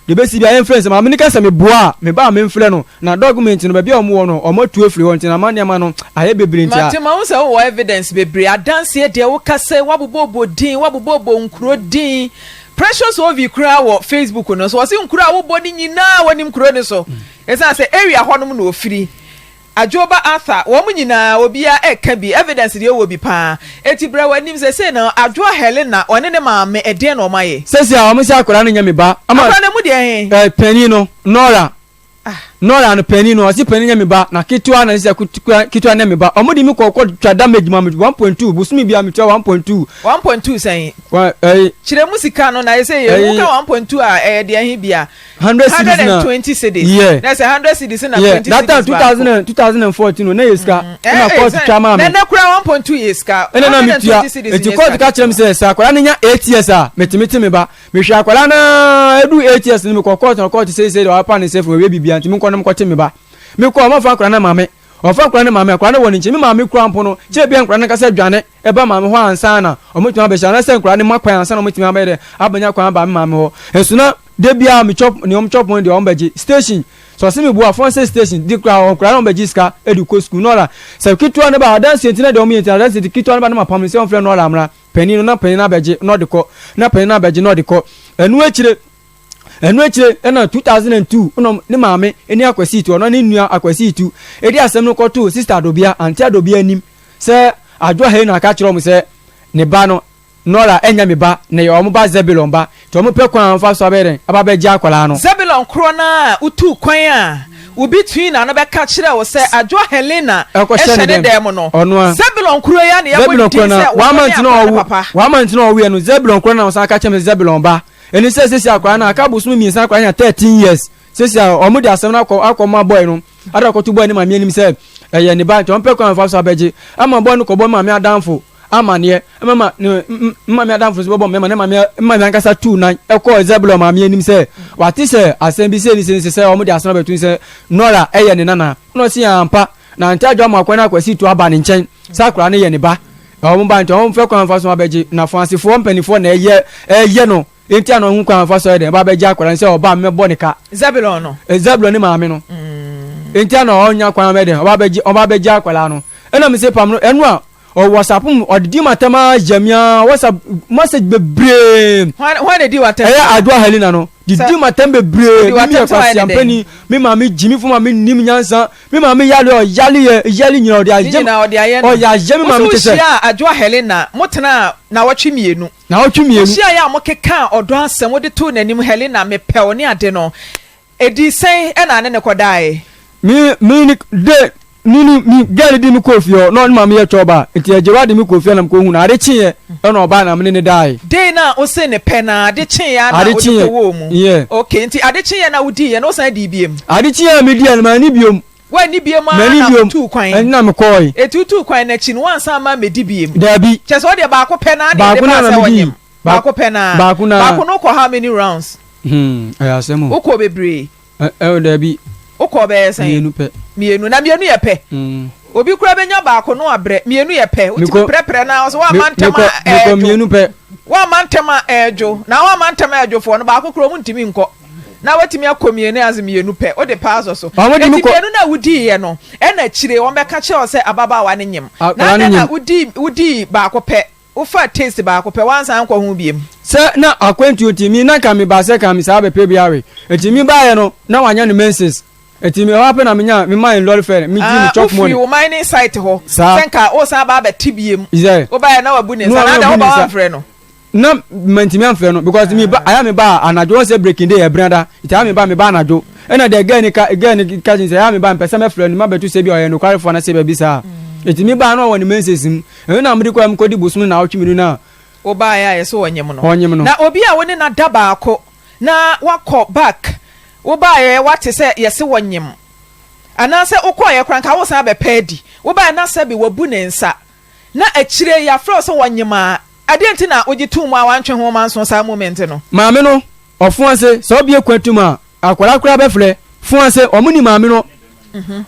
de besi bia influence maame ni ka se mi boa mi ba mi mfle no na document no ba bia omo no omo tu efri ho nti na mania ma no aye bebre ntia ma wo se wo evidence bebre adanse de wo kase wabobo din wabobo nkuro din Precious ovi kura wo Facebook no so wose nkura wo body nyina wani nkuro ne so esa se area honom na ofiri Ajoba Arthur wo nyina obia eka bi evidence de wo bi pa eti bra wanim se na Ajoa Helena one ne maame eden no maye sesi a wo msi akora no nyame ba ama ne mu de pani no Nora no penny no asi penny nyame ba na kitwa na sia kitwa na me ba omudi mi kokko twa damage ma 1.2 busumi bia mi twa 1.2 sen chire musika no na ese ye wo ka 1.2 a de ahi bia 120 cedis na say 100 cedis na 20 cedis that time 2014 na yeska na court twa ma na kura 1.2 yeska 120 cedis eti court ka chire mi say sa akwara nya 8 years a metimiti me ba me hwa akwara na edu 8 years ni me court say wa pa ni say for we bibia nti me kono mkote me ba me ko ma fa akwara na mame ofa akwara na mame akwara na woni nche me mame kura mpo no che bia akwara na kasa dwane e ba mame ho ansa na omutuma be sha na se akwara ni makwan ansa na omutuma ba de abanya kwa ba mame ho esuna de bia me chop ni chop mo de ombeji station so se me bua fonse station di kura akwara na ombeji ska eduko school no se kitwa ne ba dance ntina de omi ntina dance kitwa ne ba na mapam se on fre no la mra pani no na pani na beji no de ko na pani na beji no de ko enu akire ena 2002 uno ne maame eni akwasi tu ono ne nua akwasi tu edi asem no koto sister adobia auntie adobia nim se Ajoa he na ka kire omo se ne ba no Nora enya me ba ne yo omo ba Zebulon ba to omo pe kwan fa so abere aba be gya akwala no Zebulon kro na utu kwan a ubi twin na no be ka kire wo se Ajoa Helena ehede dem no Zebulon kro ya ne ya bodi se wa man no we no Zebulon kro na wo sa ka kire Zebulon ba eni sesi akwara na aka busumi mi san akwara nya 13 years sesi omo di asem na akoma boy no ada ko tu boy ni ma mi enim se eye ni ba nti on pe kwa fa so abeji ama boy no ko boy ma mi adamfo ama ne mama mi adamfo so boy ma ne ma mi ankasa 29 e ko Zebulon ma mi enim se wati se asem bi se ni se omo di asem na betun se Nora eye ni nana no si ampa na nti Ajoa ma akwa na akwasi tu aba ni nchen sa akwara ne ye ni ba omo ba nti on pe kwa fa so abeji na fansifo mpanifo na eye no enti ano hu kwa fa so de ba be gya akwara nse oba mmebo ne ka Zebulon no Zebulon ni maame no enti ano onya kwa me de oba be gya akwara no ena me se pam no enu a o WhatsApp odidi matama jamia WhatsApp message bebre why dey di watem Ajoa Helena no didi matam bebre mi akwasi ampani mi maame jimi fu maame nim nyansa mi maame yali nyina odi ajem o ya jemi maame tese Ajoa Helena motena na watwe mienu sia ya mokeka odo asem wode to nanim Helena me pew ne ade no edi sen ena ne kodai mi de mi gari di mi kofio no ma mi ye choba enti ajewa di mi kofio na mko hu na ade chiye ena oba na me ne dai de na o se ne pena ade chiye ya na o de wo mu okay enti ade chiye na udi ye no san di biem ade chiye mi di na ni biom wa ni biem na tu kwan na me koi etutu kwan na chi no ansa ma me di biem dabi chese o de ba ko pena de ba sa wonyem ba ko pena ba ko no ko how many rounds ayasemo o ko bebre dabi ukọ be sen mienu na mienu ye pe obi kura benya ba ko no abre mienu ye pe uti prepare na so wa mantama ko mienu pe wa mantama ejo na wa mantama ejo fo no ba ko kura mu ntimi nko na watimi akomienu az mienu pe o de pass so mienu na wudi ye no e na chire wo be ka che o se ababa wa ne nyem na udi ba ko pe ufa taste ba ko pe wansa anko ho biem se na akwantu otimi na ka me ba se ka me sa be pe biawe etimi ba ye no na wanya no menses etimi ho happen na me nya me mind lord fair me give me chop money you mining site ho senka o sa ba tibiem o ba ye na wabu ne sa na da o ba wan frɛ no na mentimi amfrɛ no because me ba aya me ba anajo se breaking day e branda ita me ba anajo ena de again ka say aya me ba mpesa me frɛ no ma betu se bi o ye no kware fo na se be bi sa etimi ba no woni mensesim na mudi kwa mkodi busum na awtwimi na oba ya yeso wonyem no na obi a woni na daba akọ na wakọ back oba ya wate se yese wonyem ana se ukọ ye kranka wo san be pedi oba na se bi wabu ne nsa na akire ya fro so wonyem a ade nti na ogitu mu awantwe ho manso sa moment no maame no ofun ase so bi ekwatum a akwara kura be frɛ fun ase omuni maame no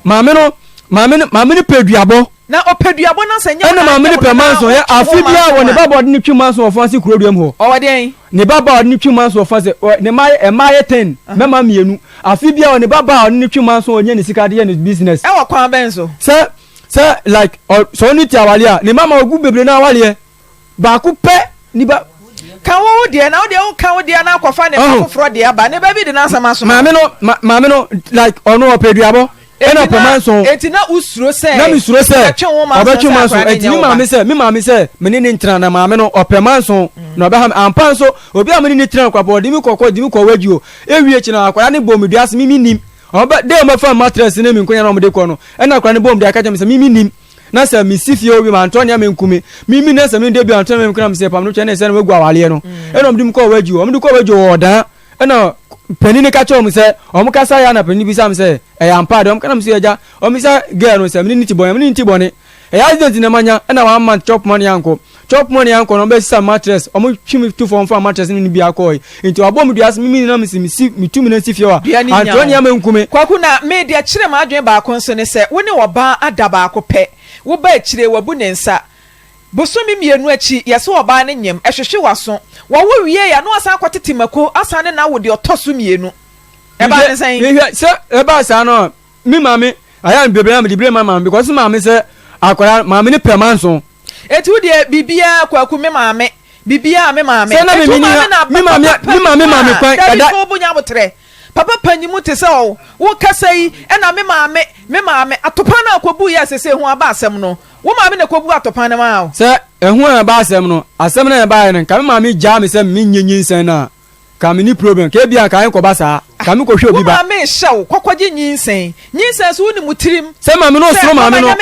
maame no peduabo na opeduabo na senya na maame ni permanso ya afibia wo ne baba de ni twimanso wo fansi kuroduam ho o wade en ne baba de ni twimanso wo fansi ne maye 10 mema mienu afibia wo ne baba de ni twimanso wo nya ne sika de ne business e wo kwan benso se like so ni tiawale a ne mama ogu bebre na awale ba ku pe ni ba kan wo de na wo de wo kan wo de na akwafa ne afoforo de aba ne ba bi de na asama so maame no like ono opeduabo ena permanso enti na usuro se na mi suro se obetwe manso enti mi maame se meni ni ntra na maame no opermanso na obeham ampanso obi a meni ni ntra kwapo di mi kokko di mi kowajuo ewie chi na akwara ne bom duase mi nim oba de ma fa mattress ne mi nkonya na omde ko no ena akwara ne bom duase ka me se mi nim na se mi sifie obi ma antonia me nkumi mi na se mi de bi antonia me nkuna me se pam no chene se na wegu awale no ena omde mi kowajuo omde kowajuo odan ena penini ka cho mu se omukasa ya na penini bi sam se e ya mpa de omkana mu se eja omisa girl no se menini ti bone e accident na manya na 1 month chop money anko no be sa mattress omu twimi tu form for mattress ni bi akoi nti obom duas mimi na mi tu mi na sifie wa antoni ya menkume kwaku na media kire ma adwen ba konso ne se wo ne oba adaba akopɛ wo ba kire wabu ne nsa bosumi mienu achi yese oba ne nyem ehwehwe waso wo wie ya no asan kwatete mako asan na wo de otoso mienu e ba ne san se e ba sa no mi mame aya bebre am dibre mama because mame se akwara mame ne permanso etu de bibia kwaku me mame bibia me mame se na mi mame kwan kada so bunya botre papa panyimu te se wo kasa yi na me mame atopa na akwabu ya sese hu aba asem no wo maame na kwabu atopa na ma o se ehu na ba asem no asem na ba yen ka me maame ja me se me nyinyin na ka me ni problem ke bia ka yen ko ba sa ka me ko hwe obi ba wo maame hyew kokwaje nyinsen so wo ni mutirim se maame no osuro maame no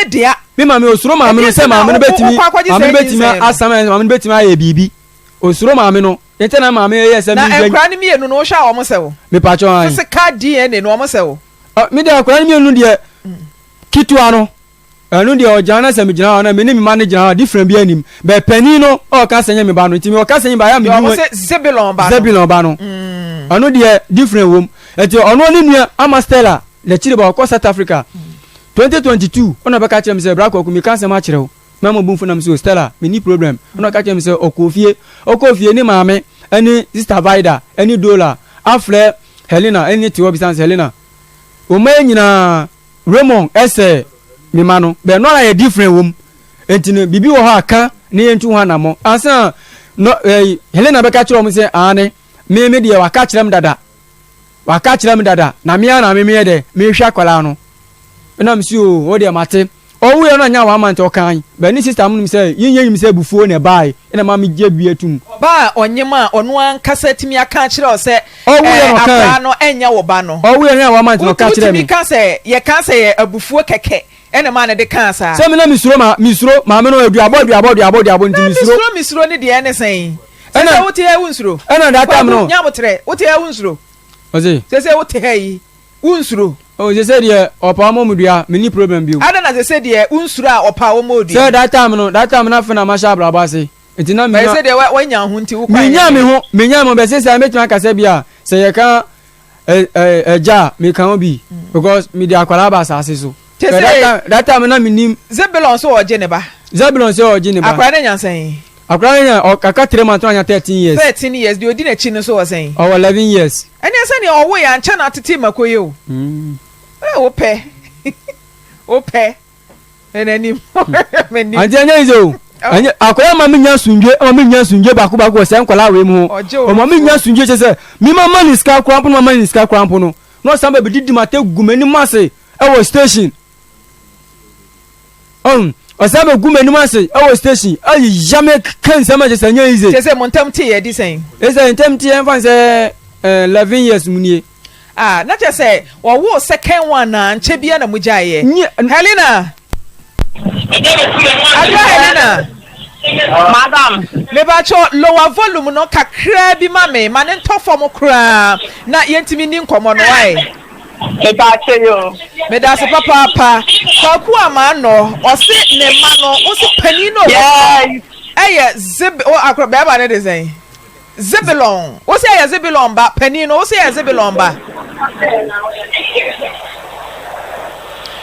me maame osuro maame no se maame no betimi asam maame no betimi aye bibi osuro maame no ente na maame ye se na ekra ni mienu no hwa wo mo se wo me pa cho an se ka DNA no mo se wo me de ekra ni mienu de kitu ano anu de ojana se me gina na me ni me manage na different bi anim be pani no o ka senya me ba no ntimi o ka senya ba ya me du se Zebulon ba no anu de different wom eti ono ni nua ama Stella le chire ba ko South Africa 2022 ona be ka chere me se bra ko mi ka se ma chere o mama bumfu na me se Stella me ni problem ona ka chere me se okofie ni maame ani sister Vida ani Dola afre Helena ani tiwo bisanse Helena o ma nyina Raymond ese mi mano be no na different wom entine bibi wo ha aka ne yentu ho na mo ansa no Helena be ka kire mo se ane me de wa ka kire m dada na me na me de me hwa kwala no na msi o de mate o we no nya wa man to kan be ni sister mu se yin se bufuo ne bai na ma me je bia tum ba onyema ono an kasa timi aka kire o se akra no enya wo ba no o we nya wa man to ka kire me timi ka se ye abufuo keke ene ma ne de kansa se me na misuro maame no aduabo ntimi misuro ne de ene sen se wote he wunsuro ena that time no nya botre wote he wunsuro ozi se wote he wunsuro o je se de opa mo mudua me ni problem bi o ada na se de wunsuro a opa wo mo di se that time na fena ma sha braba se etina me se de wanya ho nti wo kwa me nya mo be se metima kasa bia se ye kan ja me kan obi because me de akwara ba asase so that time na me nim Zebulon so oje ne ba akwara na nyansan akwara nya o kaka 3 months anya 13 years de odi na chi no so osen o 11 years ene se ne owo ya ncha na tete makoye o wo pe ene ni anje anya izo anya akoya ma me nya sunje baako se nkola we mu o ma me nya sunje che se mi ma mani ska krampo no mani ska krampo no no samba be didi mate gumani mase e wo station o samba gumani mase e wo station ayi jamais kan sama che se nya ize che se montam tie ye di sen e se montam tie en fan se 11 years munie na che se wo second one na nche bia na mujaye Helena Helena Madam me ba cho lower volume no kakra bi ma me mane ntofo mo kra na yentimi ni nkomo no wai me ba che yo me da se papa kwaku ama no o se ne ma no o se pani no yes eye zib o akro be ba ne de zen Zebulon o se eye Zebulon ba pani no o se eye Zebulon ba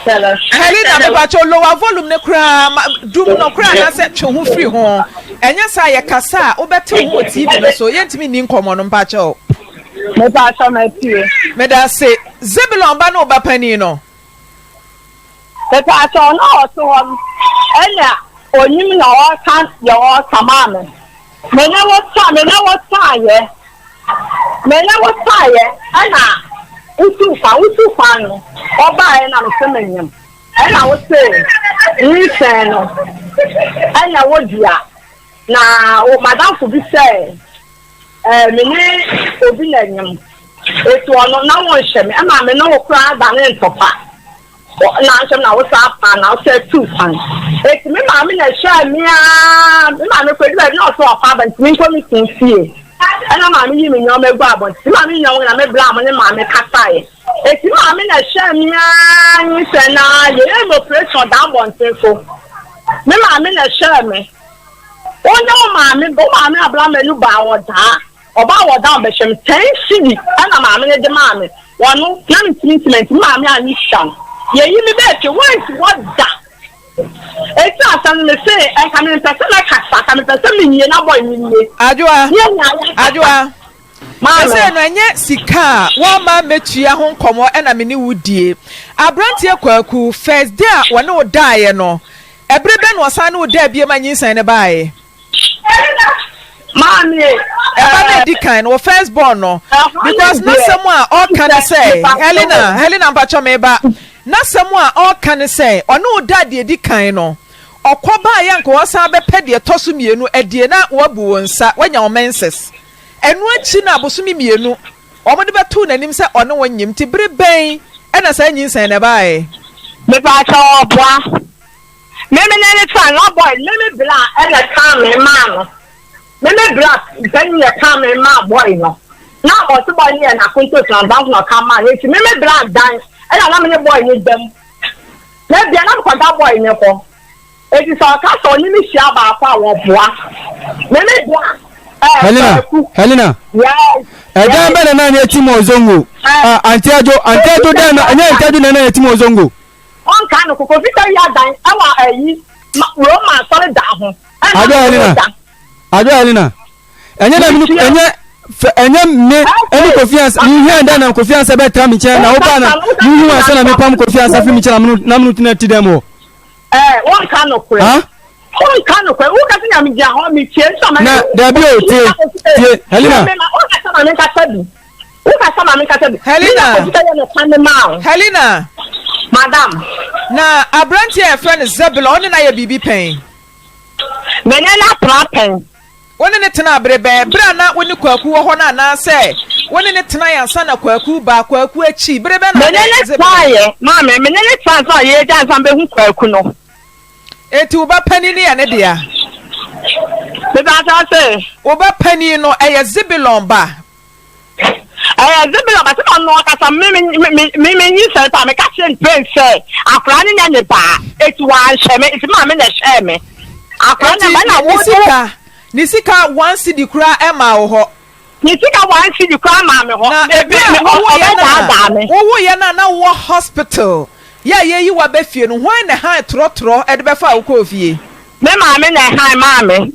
Helena me ba cho lower volume ne kra dum no kra na se twe ho free ho enya sa ye kasa obete ho TV no so yentimi ni nkomo no mpa cho me ba cho me tie me da se Zebulon ba no ba pani no me ba cho no so enya onyim na o kan ye o kamame me na wo ta ye ana utu fa no oba e na so menyam e na wo se ni se no anya wo dia na o madam fu bi se me ni obi na nyam etu ono na wo hye me ama me no wo kra da ne ntopa na nsem na wo sa pa na wo se tu fan eti me ma me na hye me ma me ko di na so pa ba ntimi ko mi tin fie ana ma me yi me nyom egu abon ti ma me nyom na me bla mo ne ma me katae eti ma me na hye me ni se na ye mo operation da bon tenfo me ma me na hye me onye o ma me abla me lu ba wo da oba wo da be hye me 10 cedi ana ma me de ma me wonu na me treatment ma me ani shan ye yi me be ke once what da eti asan me say e ka me person na kasa ka me person me nie na boy me nie adwoa ma say no enye sika wo ma metua ho nkomo e na me ni wudie abrantie kwaku first day a wone wo daaye no ebre be no osan wo daa bie ma nyinsan ne baaye Mommy, Dikan, or first born, no, because not someone all can say, Helena Bachomeba, not someone all can say, or no daddy Dikan, no, or Koba Yanko was a pedia tosumienu, a dear not wabu and sat when your menses, and when China Bosumienu, or whatever tune and himself or no one yim to bring bay, and a saying you say nearby. Maybe no boy, maybe black and a calm man. Meme black then you come in my boy no now also boy here na kunto to bank no come man if meme black dan and na me boy need them na bia na kwanta boy ne ko e ti so ka so ni mi sia ba kwa wo boa meme boa Helena yes dan be na na timo ozongo Auntie Ajo dan na Auntie Ajo na timo ozongo on kan ko kofitv ya dan awa ayi Roma sorry da ho Helena enye me any confiance you hear that na confiance be tra mi che na oba na you wan na me pam confiance afi mi che na mnu tina ti dem o one kan okure one kan okure wo ka nya mi dia ho mi che so ma na da bi o tie Helena wo ka sama me ka tabi Helena madam na abrantie friend Zebulon na ye bibi pen menena prapen woni ne tena brebe bra na woni kwaku wo ho na na se woni ne tena yansa na kwaku ba kwaku achi brebe na menene tsaye ma me menene tsansa ye jansa be hu kwaku no eti wo ba pani ne ya ne dia be ba ta se wo ba pani no eye Zebulon ba Zebulon ba se no ka sa me nyi se ta me ka chen pen se akra ne nya ne ba eti wa hye me eti ma me na hye me akra ne ba na wo Nisika 1 cedi kura ema wo ho. Nisika 1 cedi kura ma me ho. Wo ye na wo hospital. Ya ye yi wa be fie no hwan na han trotro e de be fa wo ko fie. Me ma me na han ma me.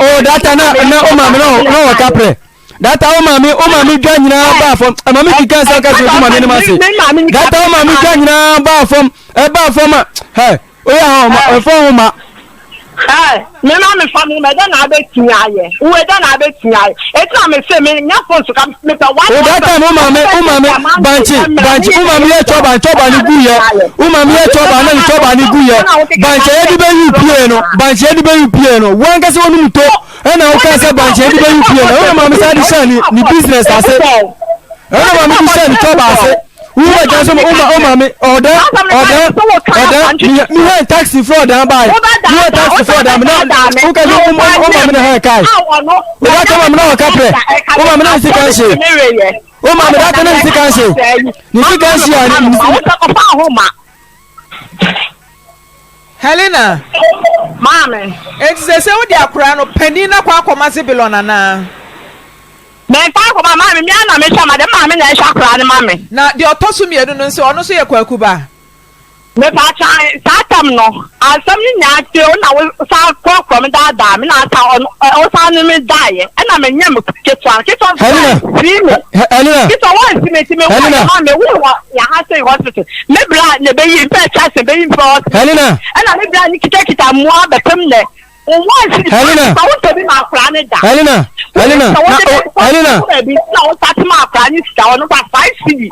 Oh data na o ma me no wo kapre. Data o ma me dwa nyina ba fom. Ma me kika sa ka so ma me ne ma se. Data o ma me dwa nyina ba fom. E ba fom. Hey, o ya ho ma fom ma. me na me family me na abetiaye we da na abetiaye etu me say me nya phone so kam me pa one that time banchi umame ye choba ni guye umame ye choba na ni choba ni guye banchi edi be UPA no wan ka se wonu muto e na o ka se banchi edi be UPA no umame sa di sha ni business ase e na mama di sha ni choba ase uwe janso umame order mi he taxi fraud and buy mi taxi fraud am na o ka jo umame na he kai o ka mama na o ka pre umame na si kan she umame da kan si kan she ni si kan she ani Helena mama enti se wo di akura no pani na kwa akoma se bilona na me fa ko mama me na me chama de mama na sha akura ni mama na de otosu mienu no nse ono so ye kwaku ba me pa cha satam no asam ni nya te o na wo sa ko from da me na ta o sa ni me dai e na me nya me ketwa Helena kita wa si me wa me wo ya ha say hospital me bra ne be yi pe cha se be yi for Helena e na me bra ni kita mo abetem ne o wa si Helena ta wo to bi ma akura ne da Helena na o ta ma akura ni sta no pa 5 cedi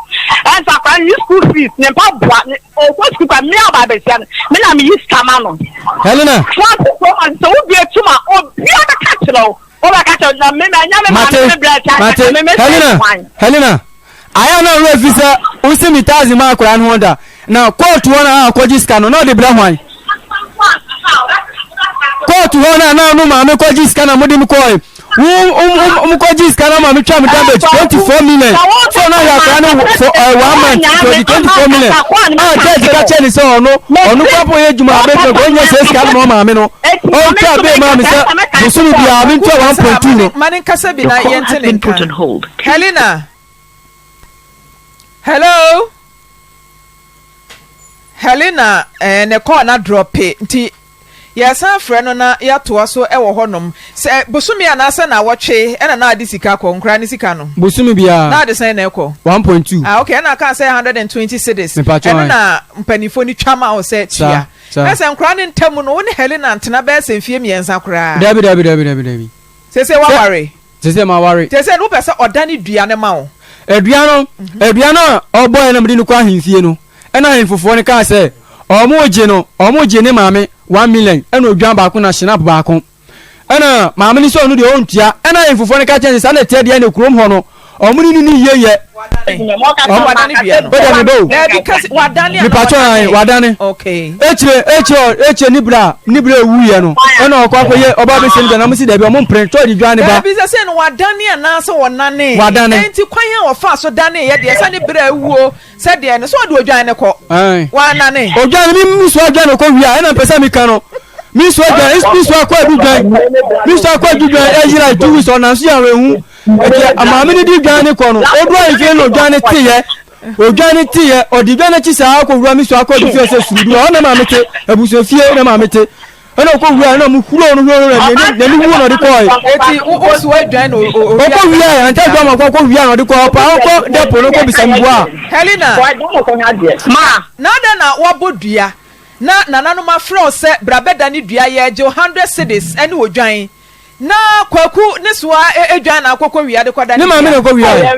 and sa akura ni school fees ne pa boa o ko school pa me aba be sia me na me yi scam no Helena so wo bi etuma o bi aka kachiro o ba kachiro na me nya me bra cha Helena aya na ro ofisa o se mi tazi ma akura no da na court wona akoji scan no de bra hwan court wona na no ma me koji scan na modi mi koi koji scan na ma me twa me damage 24 million so now you are planning for 1 month for the 24 million judge ka cheni so ono kwapo ye juma be go nya se scan no ma me no o twa be ma me se busuru bia me twa 1.2 no mani kasa bi na yentene Helena Helena ne call na drop nti yasa frɛ no na yatoa so ɛwɔ hɔnom sɛ busumi anasa na wɔtwe ɛna na ade sika kɔ nkra ne sika no busumi bia na ade sɛn na ɛkɔ 1.2 okay ɛna ka sɛ 120 cedis ɛna na mpanifo ni twama o sɛ tia ɛsɛ nkra ne ntamu no woni Helena ntena bɛ sɛ mfie miɛnsa koraa dabi sɛ wa ware sɛ ma ware sɛ no pɛ sɛ ɔdane dua ne ma wo adua no ɔbɔ na mde no kɔ ahemfie no ɛna ahemfofoɔ no ka sɛ ɔmo gye ne maame 1 million ɛna odwan baako na shinap baako ɛna maame ni so no de ontua ɛna ahemfofoɔ no ka kyɛn sɛ na tie de na kurom hɔ no ɔmo ni yeye wadane okay eche nibra ewuye no ɛna ɔkɔkɔye ɔba be sɛ na mo si da bi ɔmo print to di dwane ba bi sɛ no wadane anase wonane enti kwan a wɔfa so dane ye de sɛ ne bra ewuo sɛ de ne so ɔde odwane kɔ wanane odwane mi so odwane kɔ wia ɛna pɛsɛ mi ka no mi so akɔ adudwan ejira 2 weeks on anso ya wehu amame ni di dwane kɔ no odwa ife no dwane tiye odi dwane chi sa akɔ wura mi so akɔ di fie sɛ surudu ona ma mete abuso fie na ma mete ona kɔ wura na mu kuro no ne ni wu no de kɔ eti wo so adwan no kɔ wura anta dwa ma kɔ wura no de kɔ pa kɔ depo no kɔ bisamboa Helena ma na da na wabodua na nananom afrɛ sɛ brabɛda ne dua yɛ gye 100 cedis ɛne odwan na kwaku ne soa edwan na akɔkɔ wia de kɔda ne maame na kɔ wia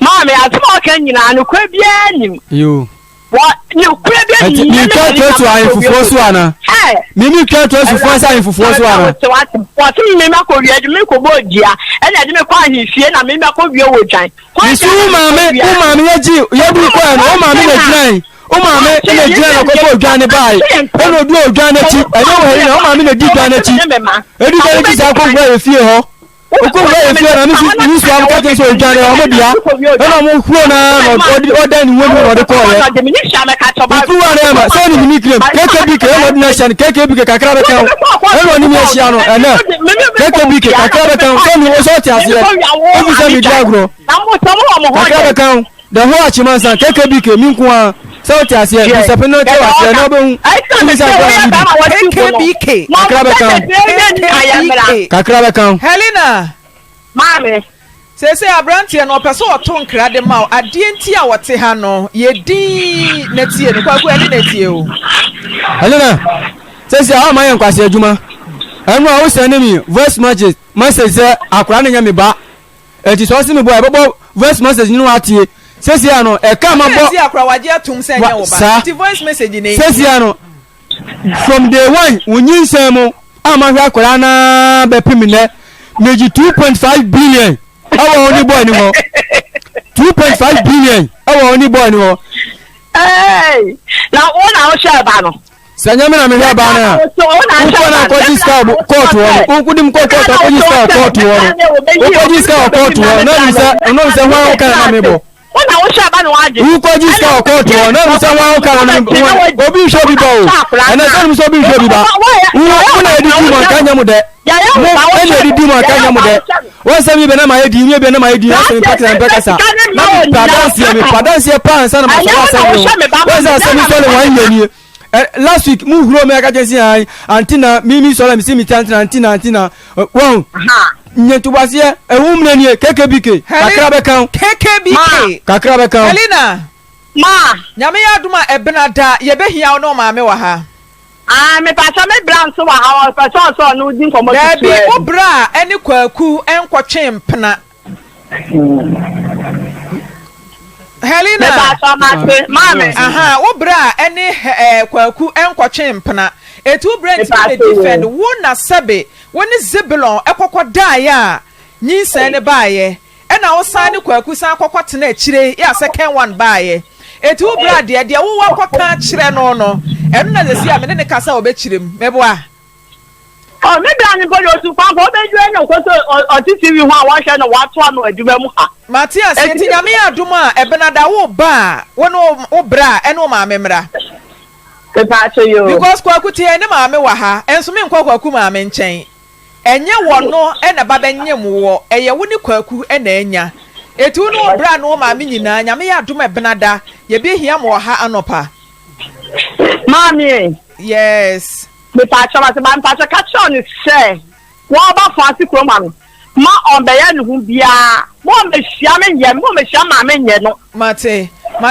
maame atoma ka nyina no kwa bia nim yo ni kwa bia nim ni ka to ayefufuo so ana mimi ka to ayefufuo sa ayefufuo so ana what me makɔ wia de me kɔ bodia ɛna de me kɔ ahifie na me makɔ wia wodwan Isu umame yaji yabu kwa no umame na giran umame na giran na koko odwane bai eno odu odwane chi eno we na umame na di dwane chi edu dwane chi sa ko gwa efie ho okogwa efie na mi su am ka je so odwane o mo dia eno mo huo na odan ni wonu no de ko ye ku wa na ma so ni mi claim KKB eno nation KKB kakra be kan eno ni mi ahia no ena KKB kakra be kan so ni wo so ti ase o bi se mi dragro kakra kan the whole achimansa KKB mi nko a so ti ase mi se peno ti ase na be hu KKB kakra be kan Helena maame sese abrantie no pɛ so ɔto nkra de ma adie nti a wɔte ha no yedi na tie no kwaku ani na tie o Helena sesi how my nkwase adwuma enu a wo send me voice message say akura na nya me ba eti so se me boy bobo voice message ni watie sesi ano e ka ma bo sesi akura waje atum se nya wo ba ti voice message ni sesi ano from day one wonyin nsemo ama hwa akura na be pimine meji 2.5 billion awo oni boy ni ho 2.5 billion awo oni boy ni ho hey na ona o share ba no sanyame na mehwa ba na uko na ko discount court wo uko dim court ko discount court wo uko discount court wo na mi se hwa o kan na mebo ona o share ba no waje uko discount court wo na mi se hwa o kan na mebo obi show bi ba o ana se mi so bi show bi ba uko na edi mo kan nya mo de mo ene edi mo kan nya mo de wo se mi be na ma edi mi be na ma edi na se mi pattern pekasa na padansie pan sa na ma so sa wo se mi so le wan yeni last week mu huro me aka jesi ai Auntie Naa mi so la mi si mi Auntie Naa won nyetubase ehum na nie KKBK kakra be kan KKBK kakra be kan Helena ma nyame ya aduma ebenada ye behia no ma me wa ha me pacha me brand so wa ha person so no din komo ya bi obra eni kwaku enkotwe mpena Helena mame aha obra eni kwaku enkotwe mpena etu brand me defend wo na sebe woni Zebulon ekokoda ya nyinsa ne baaye ena wo san ne kwaku san kokota na akire ya second one baaye etu obra de wo wakoka kire no no enu na zesi a me ne kasa obekirem meboa oh me bra ni body otu kwa ko beju enyo ko so TV ho a wa hwe no wa to ano aduma mu ha Matias enti nyame aduma ebenada wo ba wono obra eno ma memra because kwaku tie ne ma me wa ha enso me kwaku ma me nchen enye wono ena baba nyem wo eye woni kwaku ena enya etu no obra no ma me nyina nyame aduma ebenada ye be hia mo ha anopa mami yes me pacha catch on say wo ba fancy kroma no ma on be ya ne hu bia mo me hia me nye mo me hia ma me nye no mate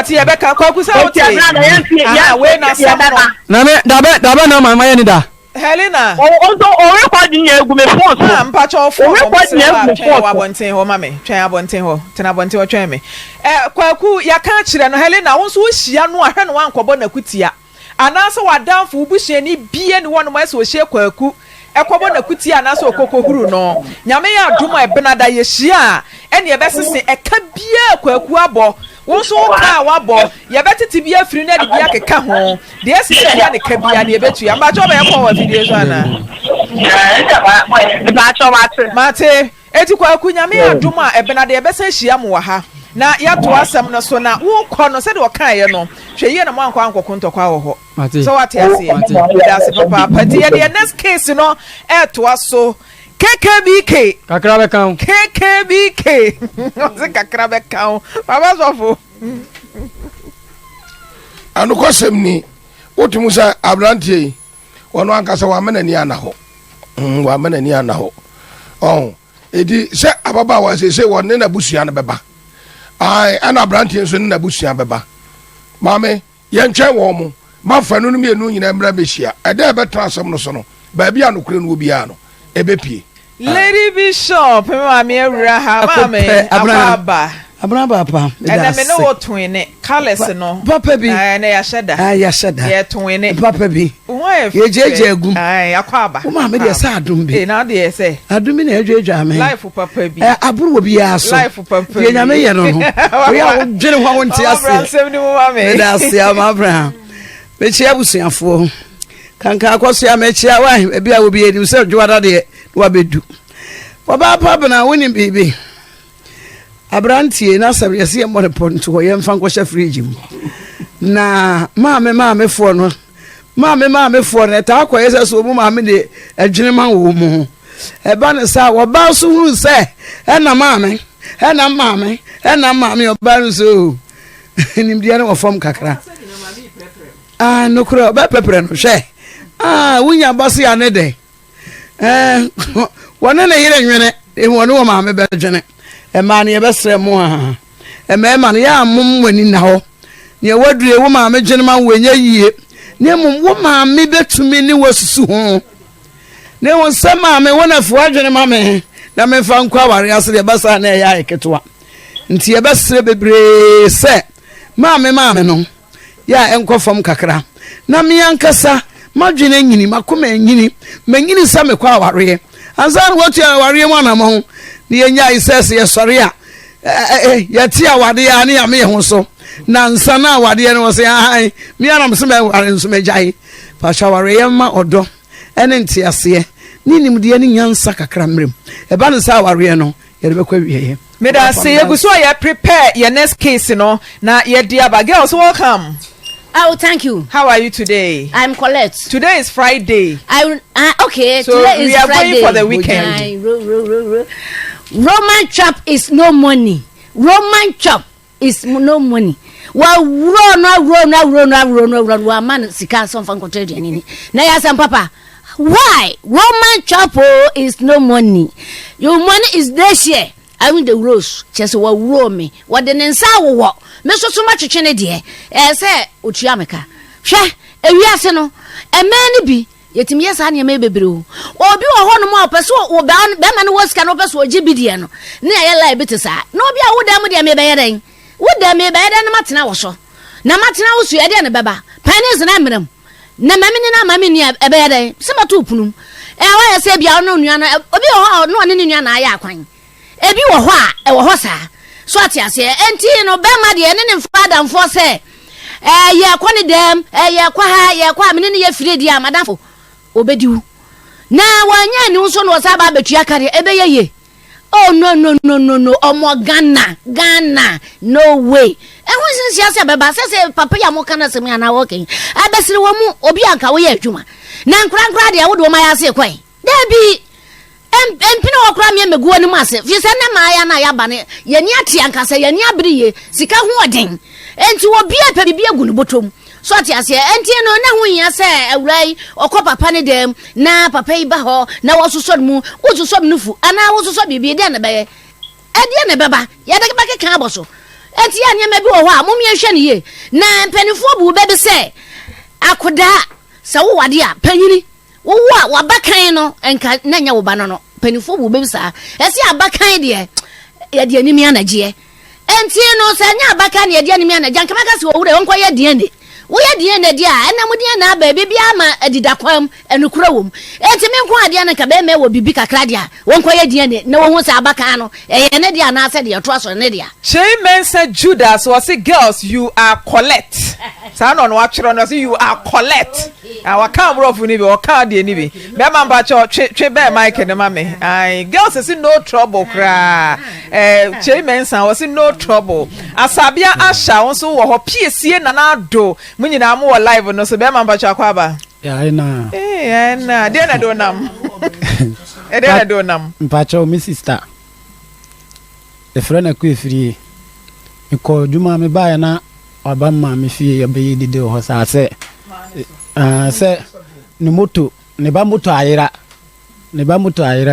ye be ka kwaku sa wote ya we na sama na me dabe na ma ye ni da Helena o record nye egu me phone so mpacha ofo o record nye egu phone wa bonten ho mame twen abonten ho tena bonten ho twen me kwaku ya ka kire no Helena wo so hia no ahwe no wankobo na kutia anasa wadanfo ubuhye ni bie ni wono ma so hye kwaku ekobo na kutia anasa okoko huru no nyame ya aduma ebenada ye hia ene ye besese eka bie kwaku abo wo so ka wabo ye betiti bie afiri na de bia keka ho de esisi bia ne ka bia ne betu ya mbacho ba ye kwa wa video so ana mate eti kwaku nyame ya aduma ebenada ye bese hia mo wa ha na yato asem no so na wo kɔ no sɛ de wɔka ye no hwɛ yie na mo ankɔ ntɔkwa wɔ hɔ so what ase that's papa pati ye the next case no to aso KKBK kakra be kan KKBK ɔse kakra be kan baba sɔfo anu kɔsɛm ni wotumu sɛ abrantie wɔno ankasa wa menani ana hɔ wa menani ana hɔ edi sɛ ababa wa sɛ wɔne na busua no bɛba ai ana abrantie nso ne na busua bɛba maame yɛntwɛn wɔ mo mafa no mi enu nyina mmra behia ɛda ɛbɛtra asɛm no so no baabi anokure no obiara no ɛbɛpie Lady Bishop maame awura ha maame Abraba pa ena me no wotwene colors no papa bi na ya sheda ye twene papa bi ye jeje agum ai akwaba o maame de sa adum bi na de ye say adum bi na edwedwa ame life papa bi aburu obi aso life papa bi ye nyame ye no o ya dwene ho wonti ase Abraham ni mo maame da ase am Abraham me chia busuafo kanka akoso ya me chia wa e bia obi edim se dwada de wa bedu wa ba pa bana woni bibi abrantie na sabre yesi mo report ho ye mfa nkosha fridge mu na maame fo no ta akwa yesa so mu maame de adwene ma wo mu e ba ne sa wo ba so hu se na maame oba no so nimdia na wo fom kakra no kro ba pepre no hwe wunya basi ane de wona na yire nwene e wona wo maame be dwene e ma ne yebesre mu ha e ma ne ya mom wani na ho ne wadure wo maame dwene ma wenye yie ne mum wo maame betumi ne wasusu ho ne won sama me wona fu adwene ma me na me fa nkwa ware ase de basa na ya eketwa nti e besere bebre se maame no ya enkofom kakra na me yankasa madwene nyini makoma nyini manyini sa me kwa ware anzan wotu ware mu na mo ne yenya isese ye sore a yati awade ya ne ya me ho so na nsana awade no se ai me anam se me ware nso me jai pa shaware yema odo ene ntiase ni nimde ni nyansa kakra mrem e ba no sa ware no ye be kwa wiye me da say eguso ye prepare your next case no na ye dia ba girls welcome. Oh, thank you. How are you today? I'm Colette. Today is Friday. Okay. So today is we are Friday. going for the weekend. Roman chop is no money. Roman chop is no money. Well, run. Wa man sika son fan kotredi nini. Na ya sam papa. Why? Roman chop is no money. Your money is this year. I win the rose. Just wa roll me. What the nensa wo. Me so much chene de say otuameka hwe ewiase no emani bi yetimi yesa na me bebre o obi wo ho no mo opese wo be ma no wasika no opese oji bidie no na ye lie bitisa na obi a wo da mu de me be yeden wo da me be yeden na matena wo so na matena wo su ye de ne beba panis na mmerem na mamini na mamini e be yeden se mato punum wa ye se bia no nua na obi wo ho no ne nua na aya akwan ebi wo ho a e wo ho sa so atiase enti no be ma de ne father mfo se ye kwa ne dem ye kwa me ne ye fire di amadafo obediwu na wanya ni nso no sa ba betua kare ebe ye oh no omo Ghana no way ehun sinsia se beba se papa ya mo kana se me ana working abesire wo mu obi anka wo ye adwuma na nkra de wo do ma ya se kwai debi empina wakura me meguo ni mase fi se na ma ya na ya bane ye ni ati ankasa ye ni abriye sika ho oden enti obi ape bibia gu ni botom so ati ase enti no na hu ya se awurai okọ papa ne dem na papa iba ho na wo soso mu wo soso nufu ana wo soso bibia de na be e de na beba ye de ba ke kan aboso enti ya ne ma bi wo ho a mumye hwe ne ye na mpanifo bu be se akoda se wo wade a panyini wo wabakan no enka nanya wo ba no panifo bu bebisa esi abakan de ye de animi anagye enti no se nya abakan ye de animi anagye nka maka se wo wure wonko ye de ende wo ye de ende de a na mudi na ba bibia ma adidakwam enukura wom enti me nko ade na ka be me wo bibi kakra de a wonko ye de ende na wo hu se abakan no ye ne de na se de to aso ne de a Chairman said Judas was say girls you are Colette. Sa no atwero no say you are Colette. Our camera of ni be o kan de ni be. Be man ba twe be mic ne ma me. Ai girls say no trouble kra. Chairman say was no trouble. Asabia asha won so wo ho piesie na na do. Munyina mo live no so be man ba twa kwa ba. Ya ina. Na de na do nam. E de na do nam. Mpacho mi sister. E friend na ku efiri. Iko juma me ba ya na Obama me fie ya be dide ho sa se ni moto ne ba moto ayira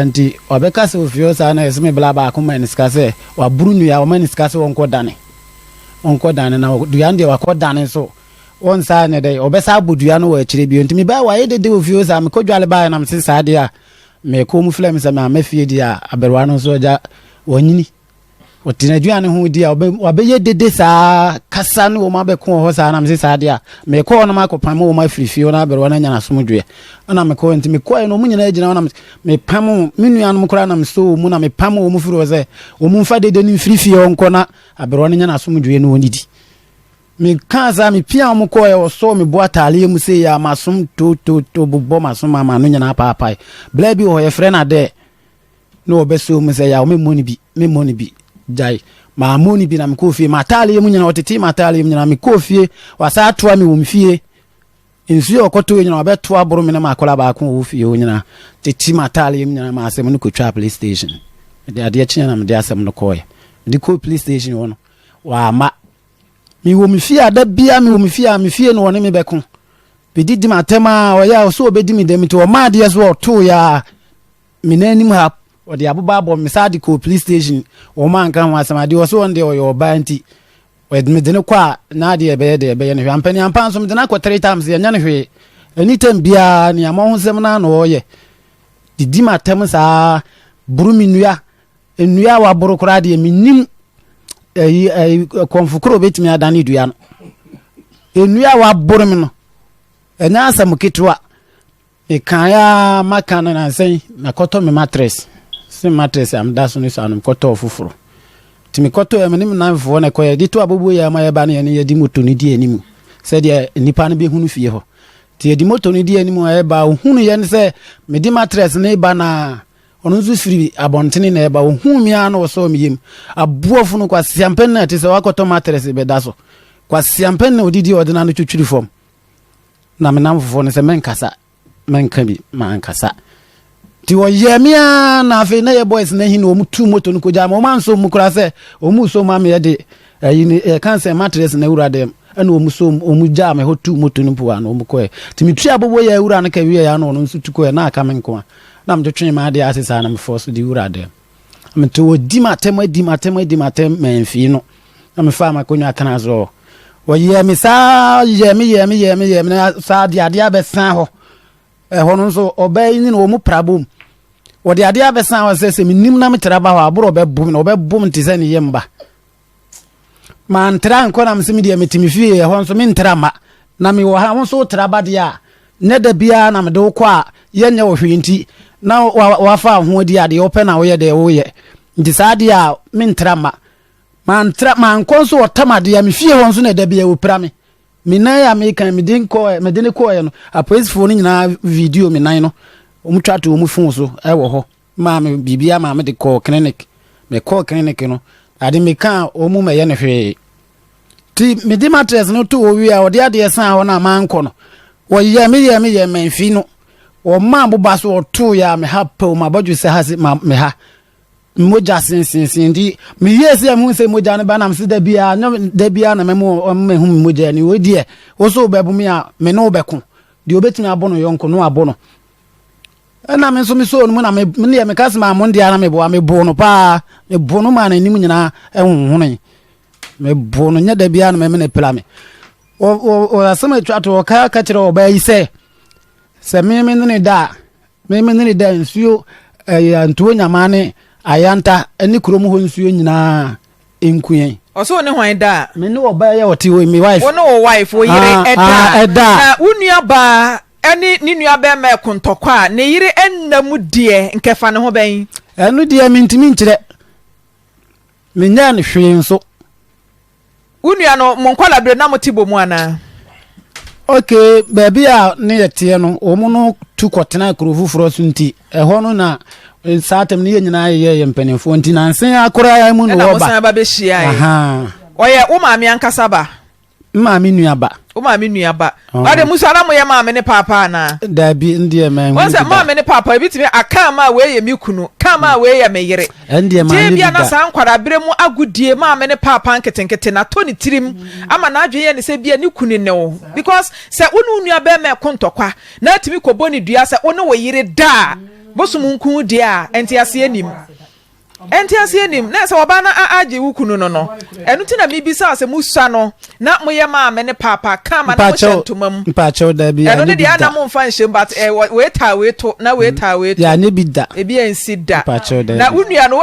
nti obeka se ofio sa na esme bla ba akoma ni ska se wa brunu ya o mani ska se wonko dane na duya ndi wa ko dane so won sa ne dai obesa abudua no wa kire bi ntimi ba wa ye dede ofio sa me kodwale ba na me se sa de a me ko mu flem se me amafie di a aberwa no so ja wonyini otina duane ho di a obeye dede sa kasa no ma be ko ho sa na me sa de a me ko no ma ko pam wo ma frifio na aberwa na nya na somdwe na me ko ntimi ko no mu nyina agina na me pam menu anu kora na me so mu na me pam wo mu firi wo se wo mu fa dede ni frifio nko na aberwa na nya na somdwe no onidi me kanza me pia mu ko e wo so me bo atale mu se ya masom to bobbo masom ma no nya na papa bla bi ho ye frɛ na de no obeso mu se ya me moni bi jai ma moni bi na me kofie ma tale mu nyina otete ma tale mu nyina me kofie wasa atoa me wo mfie nsuo okoto nyina obeto aboro me na makola ba ko wo fie nyina tete ma tale mu nyina ma asem no ko twa police station de ade akye na me de asem no koye de ko police station wono wa ma mi wo mfie ada bia mi wo mfie no woni me beko bididi matema o ya so obedi mi dem to o ma de so to ya mi nanim ha odi abụba abọ misadi ko police station o man kan wa samadi o so onde o yo ba nti with me didn't qua Nadia bed, and penny and pounds from the Naqua 3 times the Yanni. Anytime bia ni among semana no ye. The Dima Thames are Bruminia, and we are Borocradi, and minim a confukro bit me a Danny Duan. And we are Boromino. And now some kitwa. A kaya makan and I say, Nakoto me mattress. Same mattress, I'm dazzling and Koto Fufro. Timikoto, a minimum nine for one acquire Dito Abu Yamaya Bani and Yadimutu Nidi anymore. Said ye, Nipan be Hunfio. Tia Dimoto Nidi anymore about whom yen say, Medi mattress neighbor na Onuzu free abontini neighbor whom yan or so me him. A buofuno qua siampen at is a wakoto mattress bedaso. Qua siampen or did you ordinary to form. Namanam for a menkasa. Menkabi, mankasa. Tiwo yemia na fe na ye boys na hin omu tu moto no koja mo man so mu kura se omu so ma me de cancer mattress na ura dem ana omu so omu ja me ho tu moto no puwa no omu ko e timi tu abobo ye ura na ka wi ya no no nsu tu ko na aka men ko na me twen ma de asesa na me force di ura dem me to di matem men fi no na me fa ma konwa kana zo wo yemi sa yemi na sa di ade abesan ho hono so obey ni no mu prabum wodi ade abesan wa se minim na metraba wa aburo obebum na obebum ntise ne yemba man tran ko na msimi de metimi fie ho so min trama na mi wo ha won so traba de a ne da bia na me de ko a yenye wo hwinti na wa fa ho di ade ope na wo ye de wo ye nti sa de a min trama man ko so otamade ya mi fie ho so na da bia wo prame mina ya me kan medin ko ya no apois phone nyina video mina no omutwa to omufun so e wo ho ma me bibia ma me de call clinic me call clinic no ade me kan omu me ye ne hwe ti me di mattress no to owi a ode ade san ho na ma nko no wo ye me menfi no o ma boba so to ya me ha pa ma bodju se ha me ha moja sin di me yesi am hu se moja ne ba na mse da bia na me hu moja ni we die wo so bebu me a me no beku di obetimi abono yonko no abono na me so me so no na me ne me kasma mo ndia na me bo no pa me bo no ma na nim nyina hu ne me bo no nya da bia na me ne pela me o asema twa to ka kire o ba yi se me ne da nsuo antuo nyamane ayanta eni kuromu ho nsuo nyina enkuyen oso ne hwan da me ne oba ye oti we me wife wono wo wife wo yire eda na unua ba eni ni nua ba ma kontokwa ne yire ennamu de nkefa ne ho ben enu de mintimi nkire me nya ne hwe nso unua no monkwala bre na motibo mu ana okay baby a ne yetie no omu no tu kotena kurofu fro sunti ho no na satem ni nyina ye mpanefo nti na nsen akora ya mu no oba na ba be hia aha oye wo maami ankasa ba maami nuaba wo maami nuaba ade musala mo ye maami ne papa na da bi ndie man won se maami ne papa ebitimi aka ma we ye mikunu kama we ye meyere ndie maami bia na san kwara bere mu agudie maami ne papa nketenkete na to ni tirim ama na adwe ye ne se bia ni kunu ne wo because se wonu nuaba me kontokwa na atimi koboni dua se wonu wo yire da bosumunku dia entiase anim na se oba na aje wukunu no enu ti na mibisa se musa no na moye ma me ne papa kama na mo shentumam mpacho da bi enu ne dia na mo mfa nhyem but we to na we ya ne bi da ebi ensi da da na unua no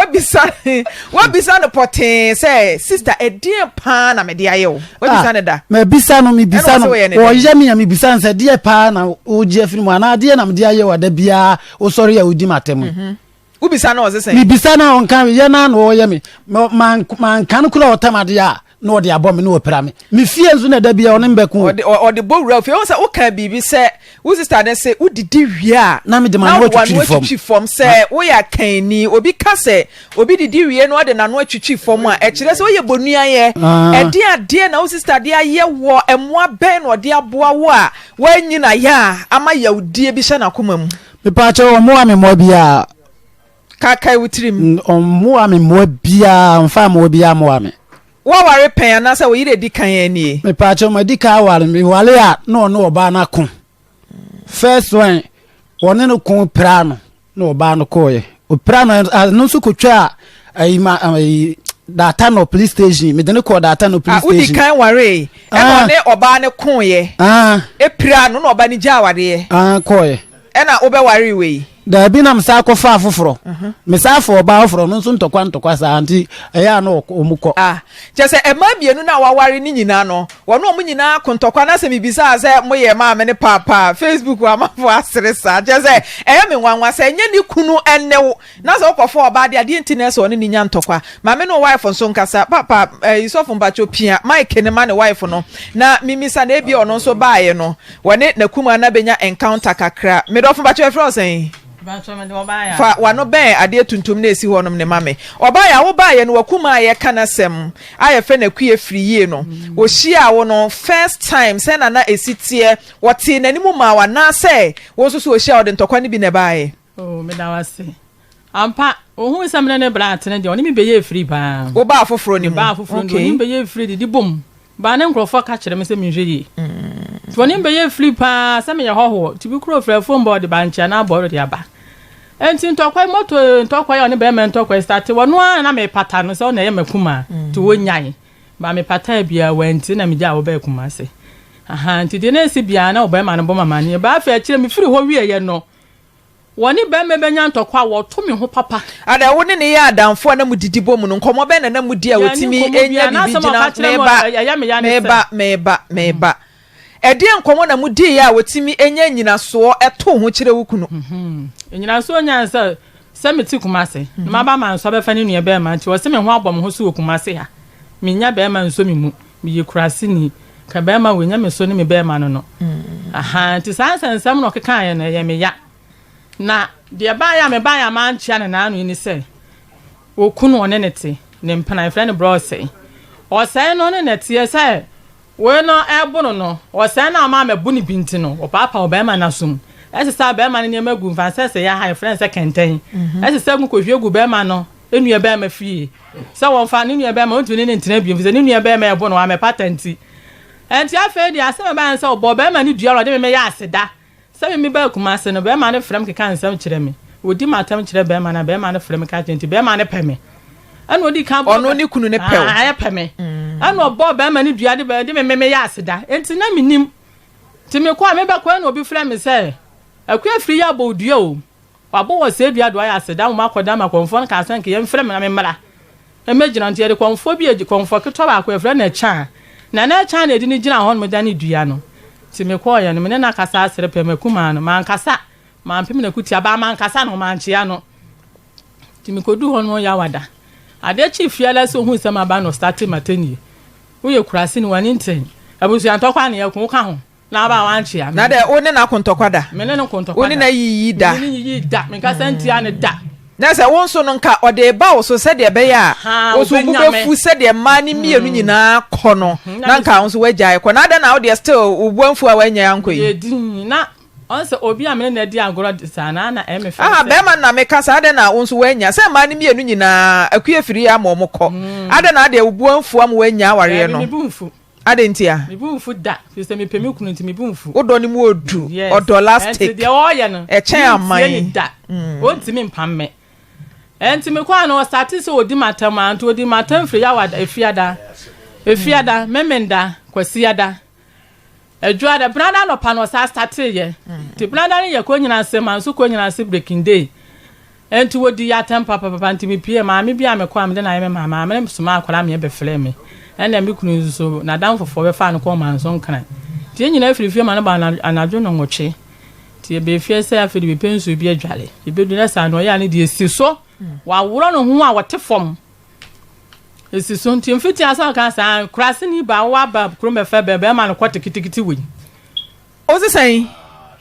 wabisa no poten say sister edie pa na me dia yew wabisa ne da me bisa no mi bisa no o ye mi ya mi bisa nse die pa na o je firi mu ana die na me dia yew da bia o sori ya odi matem ubisa na ose say bibisa na on kan ye na no ye me man kan kula otamade a na odi abom na opera me fie nzu na da bia on mbeku odi bowura fie on say o kan bibi say wo sister na say udidi wie a na me de man wo twitwi form say wo ya kan ni obi ka say obi didi wie no odi na no twitwi form a e kire say wo ye bonua ye edi ade na wo sister de aye wo emoa ben no odi aboa wo a wanyina ya ama yawdie bi hye na koma mu me pa che wo mo amemo bia kakai wutrim mo ame mo bia mfa mo bia mo ame wa ware pen na say wo yire di kan ani me pa che mo di ka ware me wale a no oba na ko first one woni no ko prano no oba no ko ye o prano no su ko twa ai ma data no police station me dene call data no police station udi kan ware e no ne oba ne konye epira no oba ne gya ware koye na obe ware we da bi na msa akɔfa afoforo msa afɔ ɔba afoforo no nso ntɔkwa saa nti ɛyɛ ano ɔmukɔ kyerɛ sɛ ɛma mienu na waware ne nyinaa no wɔno ɔmo nyinaa kontɔkwa na sɛ bibisa sɛ moyɛ maa me ne papa Facebook amafo asere saa kyerɛ sɛ ɛyɛ me nwanwa sɛ ɛnyɛ ne kunu ɛnɛw na sɛ wokɔfa ɔba de adeɛ nti na ɛsɛ ɔne ne nya ntɔkwa ma me ne wife nso nkasa papa isɔfo mpacho pia Mike ne ma ne wife no na mimisa na ebi ɔno nso baayɛ no wɔne na kuma na benya encounter kakra me dɔfo mpacho ɛfrɛ ɔsɛn fa wano ben ade tuntum na esi honom ne mame oba ya wo ba ye no wakuma ye kanasem aye fe na kue free no wo hia wo no first time se na esitie wote nanimu ma wa na se wo so wo hia wo de ntokwa ne bi ne baaye me da wase ampa ohun samne ne bra atene de oni me beye free ba wo ba afoforo ni mu ba afoforo ni me beye free di bom ba ne nkrofo ka kire me se me hweye to ni beye free pa se me ye hoho ti bi kro frɛ phone board ba ntia na board de aba enti ntokwa moto ntokwa ya ne be me ntokwa start wono na me pata no se na ye makuma to wonyan ba me pata bia wanti na me gya wo ba kuma se aha nti de na si bia na wo ba ma no bo mama ne ba fa kire me firi ho wie ye no woni be me benya ntokwa wo to me ho papa ada wo ne ye adamfo na mu didibom no nkomo be na mu di a wotimi enya bibi gina meba ede nkomo na mu di ya wotimi enya nyinaso eto ho kire wukunu nyinaso nyansa se meti kumase ma ba man so be fa ne nua be ma nti wo se me ho abom ho so kumase ha menya be ma nso me mu me ye kurase ni ka be ma wonya me so ne me be ma no aha nti sansensam no keka ye na ye me ya na de ba ya me ba ya ma nchia ne na anu ni se okunu one nete ne mpana friend bro say o say no ne nete say we no ebono no o say na ma me bu ni binti no o papa o be ma na sum ese sa be ma ne magu mfa se ya high friend se kenten ese sa gu kohwie gu be ma no enu be ma fie se won fa ne nu be ma ontu ne ntina bi mfa ne nu be ma ebo no wa me patenti enti afa di ase ba nse obo be ma ne dua ro de me ya aseda se me ba kuma se no be ma ne frem keka nsam kire me odi matam kire be ma na be ma ne frem ka tenti be ma ne peme anu odi kan ono ni kunu ne pew aye peme anu obo be ma ne dua de me ya aseda enti na minim ti me kwa me ba kwa na obi frem me se akwa free ya bodua o wabo wo se dua do ya aseda mo akoda ma konfo ka san ke yem frem na me mara e megina ntia de konfo bi egi konfo keto ba akwa frem na cha na cha na edi ni gina hon mo da ni dua no ti me kwa ya no me na kasa asere pe makuma no man kasa man pem na kutia ba man kasa no man chia no ti me kodu hon mo ya wada ade chi fiala so hu sama ba no start matani wo ye kurase ni wani nten abusu antokwa na ye kun ka ho na ba wanchi ya na de one na kontokwa da me ne kontokwa one na yiyi da me ka santia ne da na se won so no nka ode ba wo so se de be ya wo so bu be fu se de ma ni mienu nyina kɔ no na nka won so wagyae kɔ na da na wo de still ubuanfu a wanya yanko yi na onse obi a me na di agoro sana na me fe be ma na me ka sa da na won so wanya se ma ni mienu nyina akua firi ya ma mo kɔ ada na de ubuanfu am wanya aware no ade ntia me bu fu da se me pemi kunu nti me bu fu odo ni mu odu odo last take de o ye no e chen amai da o nti me mpamme enti me kwa no start se odi matam anto odi matam firi ya wada efiada memenda kwasiada adwada brada no pa no sa start ye ti brada ne ye ko nyina se man so ko nyina se breaking day enti wodi ya tempa papa nti me pie ma me bia me kwa me de na ye ma me suma akwara me be frɛ me ena me kunu so na dan fofo be fa no ko man so nkran ti nyina afirifie ma no ba anadwo no ngoche ti be fie se afiri be pensu bi adwale e be du na sa no ya ne de esi so wa woro no ho a wote fom esi so nti mfiti asa ka sa krase ni ba wa ba kro me fa be ma no kwatikiti we o se sai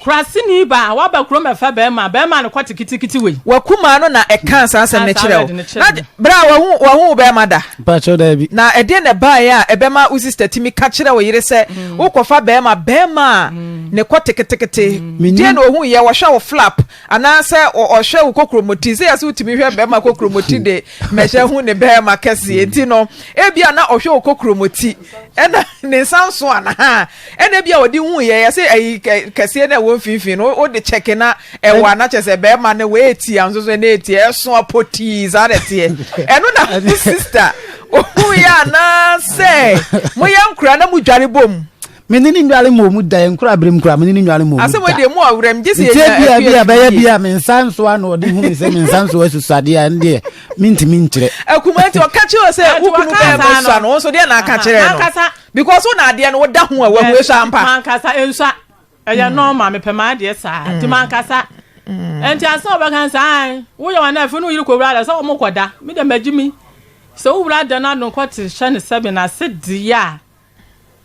krase ni ba wa ba kro me fa be ma no kwatikiti we wakuma no na e kan sa asem ne kire o na bra wa hu be ma da ba cho da bi na e de ne ba ya e be ma u sister timi ka kire wo yire se wo kofa be ma ne kwatikiti de no hu ye wo hwa wo flap ana se o hwa wo kokromoti se ya se utimi hwa be ma kokromoti de me hwa hu ne be ma kase enti no e bia na o hwa wo kokromoti e na ne sanso ana ha e na bia odi hu ye se ayi kase na finfin o de check na e wa na chese be ma ne we eti anso so na eti e so apoti za de te eno na sister ya na say moyam kura na mudware bom menini nwale mo da enkura brem kura menini nwale mo asem we de mo awrem gese bia bia me nsanso ano odi hu me se me nsanso asusade a nde mintimi nkyere akumanti o ka kire say ukunu be so no so de na ka kire no because una ade no woda ho a wahu eso ampa man kasa ensa eya normal me pema de sa ti man kasa enti aso ba kan sa wo yo na afu no yiri ko brada so mo koda me de magimi so wo brada na no kwati hye 7 na sedia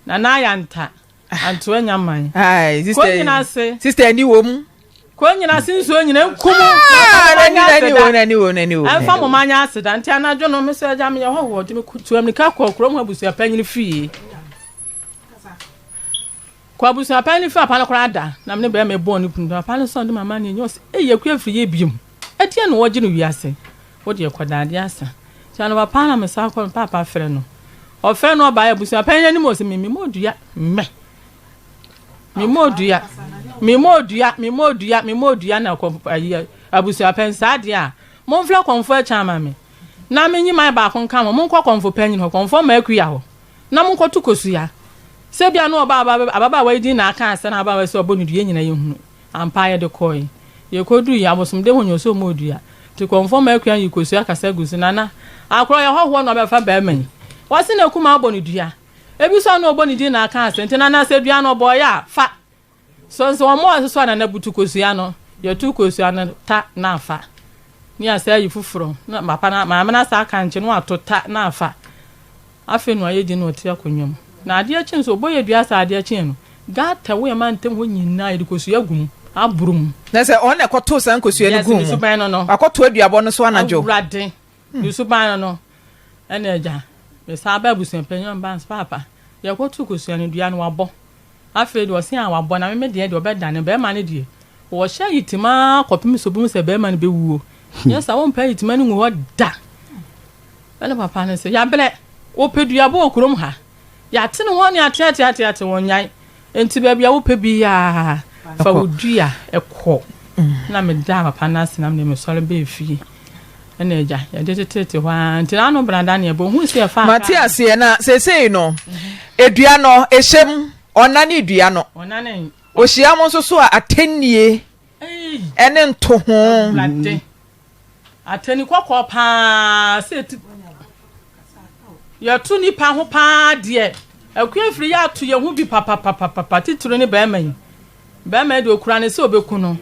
na yanta anto enyaman ai sister ani wo mu ko nyina sinso nyina nkumu nani wo anfa mo manya aseda nti anadwo no me so agya me ho de me kutu amnika kokoro mu abusu apanyini fie kwa abusu apanyini fie apana kora da na me be me bo ni kunu apana so de mama ni nyos yeku afiri ye biom etie no wogi no wiase wo de koda ade asa tiano papa na me sa ko papa frɛ no ofe no ba abusu apanyini ni mo se me modua me modua na ko abusu apensa de a mo mfla konfo a chama me na me nyima ba ko nka mo nko konfo panyin ho konfo ma akuya ho na mo nko tukosu ya se bia no ababa wa di na aka asa na ababa se obonu dua nyina yehunu ampa ye de koi ye kodu ya bosum de honyo so modua ti konfo ma akuya yikosu aka sa gusu na akro ya ho no be fa ba man wase na kuma abonu dua ebi so no obonu di na aka asa ntina na se dua no boya fa so mo so na butu kosu ya no ye tu kosu ya no ta na fa ni asa yi fufuro na papa na mama na sa aka nche no atota na afa afi no aye di no ti akonnwom na ade a chin so boye dua sa ade a chin no gata we man tem ho nyina ye kosu ya gum aburum na se on ekoto san kosu ya gum akoto aduabo no so anajo brade yusu ban no ene eja me sa ba busen penyon ban papa ye koto kosu ya no dua no wabo afi do se an wabo na me de obeda be ma ne de wo hye yitima kopim so bum se be ma ne be wuo yes, I won't pay it money what da. Well, papa say, ya bele, o pedua bo okrom ha. Ya tin won ya tia won yan. Enti ba bia wo pebi ya fa wodua ekọ. Na me da papa na sinam ne me sole be fie. Ena eja, ya de tete hwa. Enti na no branda ne bo hu se fa. Matias ye na sesei no. Edua no ehyem onane edua no. Onane. Ohia mo so so a atenie. Ene nto ho. Ateni kwakọ pa se ya tu ni pa ho pa de akua firi ya tu ye hu bi papa tituru ni ba man de okura ne se obeku no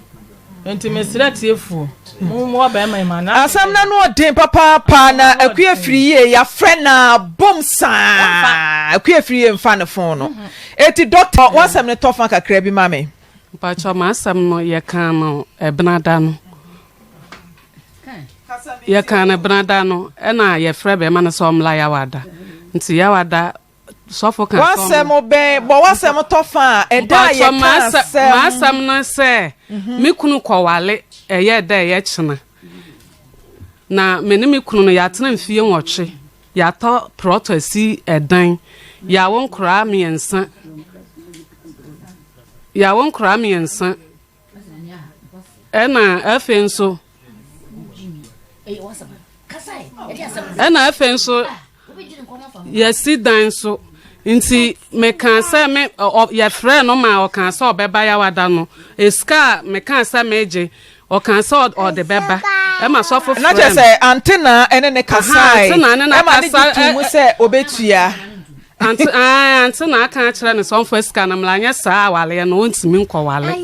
enti mesira tiefu mo ba man ma na asam na no den papa na akua firi ye ya frɛ na bomsa akua firi ye mfa ne fon no eti doctor wasam ne tofa kakra bi ma me pa cho ma asam no ye kan no ebnada no ya kana brada no na ye frebe ma no so mla ya wada nti ya wada sofo kan so wasem be bo wasem tofa eda ye kan ma asam no se mi kunu kwale eye da ye chena na me ne mi kunu no ya tena mfie nwoche ya to proto si edan ya won kra miensa ena afenso ena afenso yesi dan so nti me kan say me ya frɛ no ma o kan say obeba ya wada no eska me kan say meje o kan say o de beba e ma so for na je say antenna ene ne kasai e ma ne tumu say obetua antenna aka kire ne so for eska na mlanya sa wale no ntimi nkɔ wale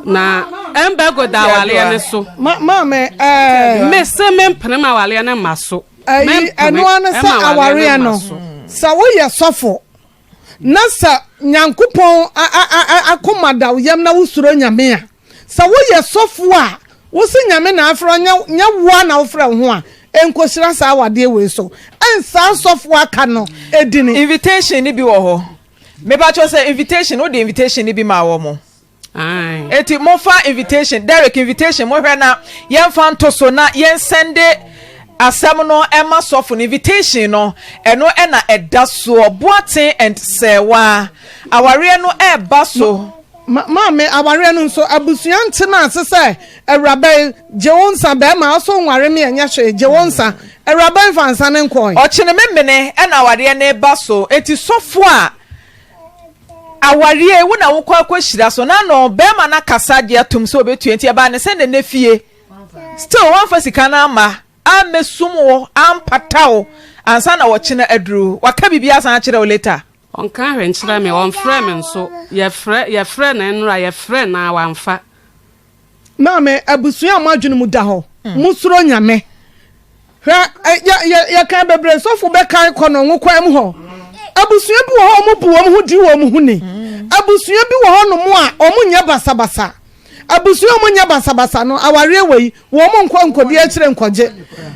na embe da wale ne so ma me se me mpema wale ne maso eno an sa aware no sa wo ye sofo na sa nyankopon akomada yam na wusuro nyame a sa wo ye sofo a wo se nyame na afro nya wo na wo fra ho a enkosira sa awade we so ensa sofo aka no edini invitation ni bi wo ho me ba cho say invitation no the invitation ni bi ma wo mo eti mo fa invitation direct invitation mo hwe na yen fa nto so na yen sende asem no ema sofo invitation no eno na eda so boaten and sewa aware no eba so me aware no so abusuante na asese ewrabe jewonsa be ma so nware me enya hwe jewonsa Eraban fansa ne nkon ochene memene e na aware ne ba so eti sofo a aware wo na wo kwa hira so na no be ma na kasa de atum so obetu enti e ba ne se ne fie still one for sika na ama amesum wo ampatawo ansa na wo chene aduru waka bibia san akire wo later onka hwenkyira me on frɛ me nso ye frɛ na enra ye frɛ na wamfa Mame abusua amadwene mu da ho musuro nyame ya kan bebre sofo be kan kono nwokwa mu ho abusua bi wo ho mu bu wo mu di wo mu hu ni abusua bi wo ho no mu a omunya basabasa abusua omunya basabasa no aware wei wo mu nkodi a kire nkoje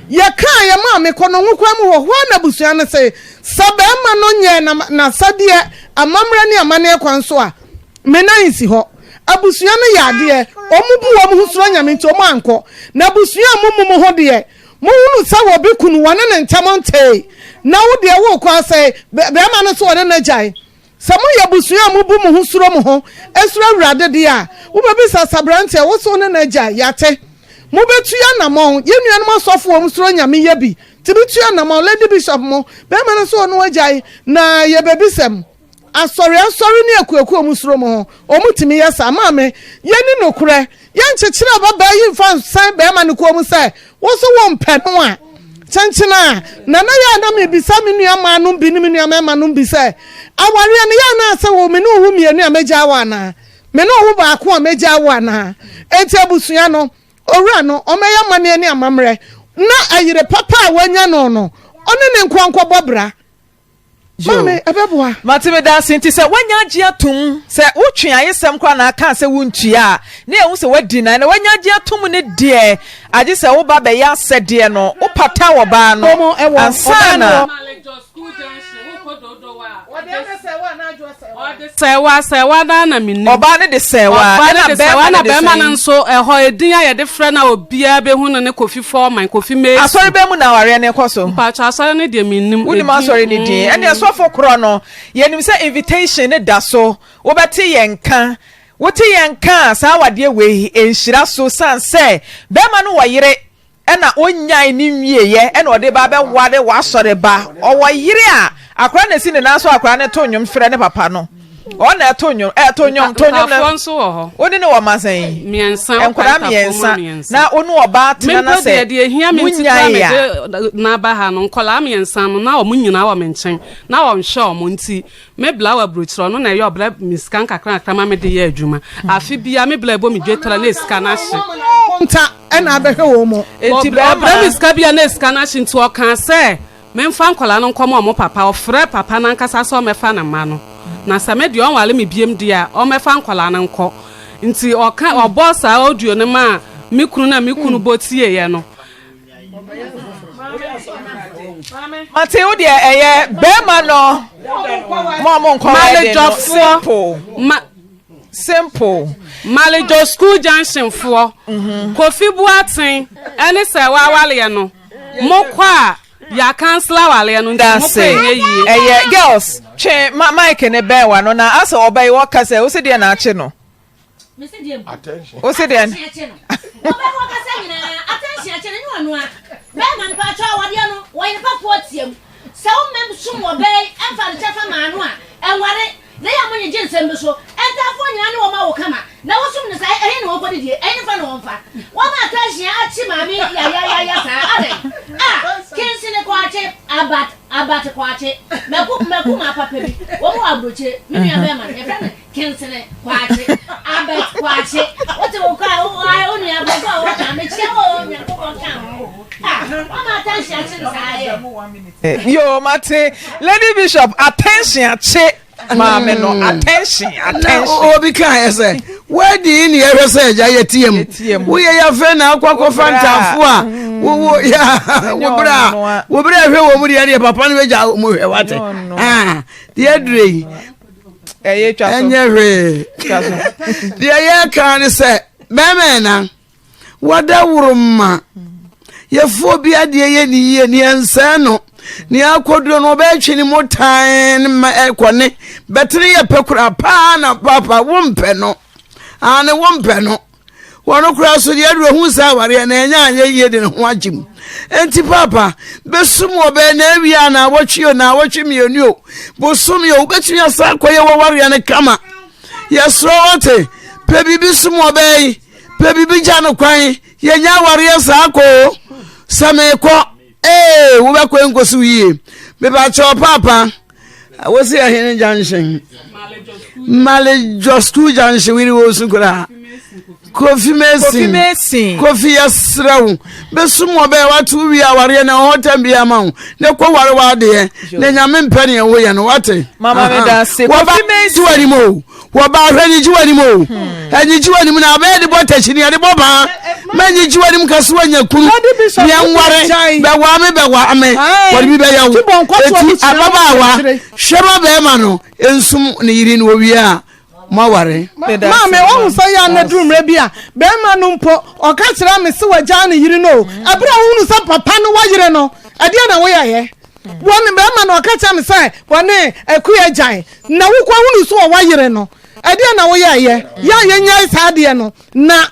ya kan ya mame kono nwokwa mu ho na abusua no se sabema no nye na sade amamra ni amane kwanso a menan si ho abusua no yade omubu wo mu husuro nyame nti omu anko na abusua mu ho de mo hunu sa wo be kunu wane ne ntamonte na wo de wo kwa sai be ma no so wone na jai sa mo ya abusua mu bu mu husuro mu ho esuro awrade de a wo be bisa sabrante wo so ne na jai yate mo betu ya na mo ye nuanom asofo wo husuro nyame ye bi ti betu ya na mo lady bishop mo be ma no so wone wa jai na ye be bisem asori ni akuaku omusuro mo ho omutimi yesa maame ye ni nokure ye nchechira baba yi fa san be ma ne ko mu sai wo so wo mpe no a chenchina na ya na me bisa me nua ma no bi ni me nua ma no bi sai aware ne ya na ase wo me no hu mienu a meja wa na me no hu ba ko a meja wa na enti abusua no owura no o meya mane ni amamre na ayire papa a wanya no one ne nkwankwa bobra Mame abeboa Matime dancing ti se wanya gia tum se utwe ayesem kwa na aka se wuntua na ehu se wadi na wanya gia tum ne de age se wo ba be ya sede no wo pata wo ba no ansana sewa da na minni oba ne de sewa na be ma na nso eho edin ya de frɛ na obia be hu no ne kofi forman kofi me asori be mu na ware ne koso pa cha asori ne de minnim wudi ma asori ne din ene asofo kro no yenim se invitation ne da so wo beti yenka wote yenka sa wade we enhira so sanse be ma no wayire ena onyai ni wieye ena ode ba be wade wa asori ba o wayire a akra na si ne na so akra ne to nwom frɛ ne papa no o na to nwom na fonso ho oni ne wo masan miensan enkora miensan na onu oba tena na se de ehia mi ntia me na ba ha no nkola miensan no na o munyina wa menchen na wo nhwe o mo nti me bla wa brochro no na ye obla miskan kakra akra me de ye adwuma afi bia me bla bo mi dwetara na eska na hye nta ena abehwe wo mo enti bla miska bia na eska na hye nti o kan se memfa nkola no nkomo mo papa ofre papa na nkasa so mefa na ma no na same de on wale me biem dia o mefa nkola no nko nti o kan o boss a audio ne ma mikunu na mikunu botie ye no mate wo de eye be ma no mo nkola de simple malejo school junction fo kofi buaten ene se wa wale ye no mo kwa ya counselor wale no nti girls che mike ne be wa no na asa obai wo kase o se de na ache no attention o se de obai wo kase nyina attention ache ne wanu a be man pa cha wade no wo yin pa potiam se o mem sum obai emfa de chefa ma no a enware na ya monye jensem be so entafo nyina ne wo ma wo kama na wo sum ne sai ehe ne wo kodi die eni fa ne wo mfa wo ma attention achi ma mi ya sa ade kinsi ne kwache abat kwache meku ma papa bi wo mo abroche mi nua be ma e fa kinsi ne kwache abat kwache wo te wo ka o nua bo ka wo ka me chia wo nya ko ka wo ma attention achi ne sai yo mate lady bishop attention achi Mama no attention obi kan ese wedi ni ehwe se ja yetiem wo ye ya fe na akwakọ fantamfo a wo ya wo bra ehwe wo mu de papa no ja mu hwe wate de adrei eye twaso enye hwe de ye kan se meme na wada wuruma ye fo bi ade ye ni ye ni ense no ni akodro no be twi ni motan ma ekone betri ye pekura pa na papa wo mpe no ane wo mpe no wono kura so de aduro hu sa ware na enya anye yie de ho agim enti papa besum obe na awia na wotwe na wotwe mienu o bosum yo betumi asa koye wo ware na kama yesro wote pe bibi sum obe pe bibi jano kwan yenya ware sa ko sameko wo be ko enkosu yie me ba cho papa wosi ahene junction Malejo school junction we wo sukura Kofi Messi Kofi yasrawo besum obe watu wi aware na hotem bia ma ne ko ware wa de ne nyame mpane wo ye no wate mama me da se Kofi Messi wani mo wo ba hwani jiwani mo ani jiwani mo na be de botachi ne de boba manyi jiwani mo kaso anya kunu ne nware be wa ame wori bi be ya wo eti ababa wa hwema be ma no ensum ne yiri no wi a maware mama wo so ya na dumre bia be ma no mpo o ka kira me se waja na yiri no abra wo so papa no wayire no ade na wo yaye woni be ma no o ka kira me se woni akuya jan na wo kwa wo so wayire no ade na wo yaye ya nya isa ade no na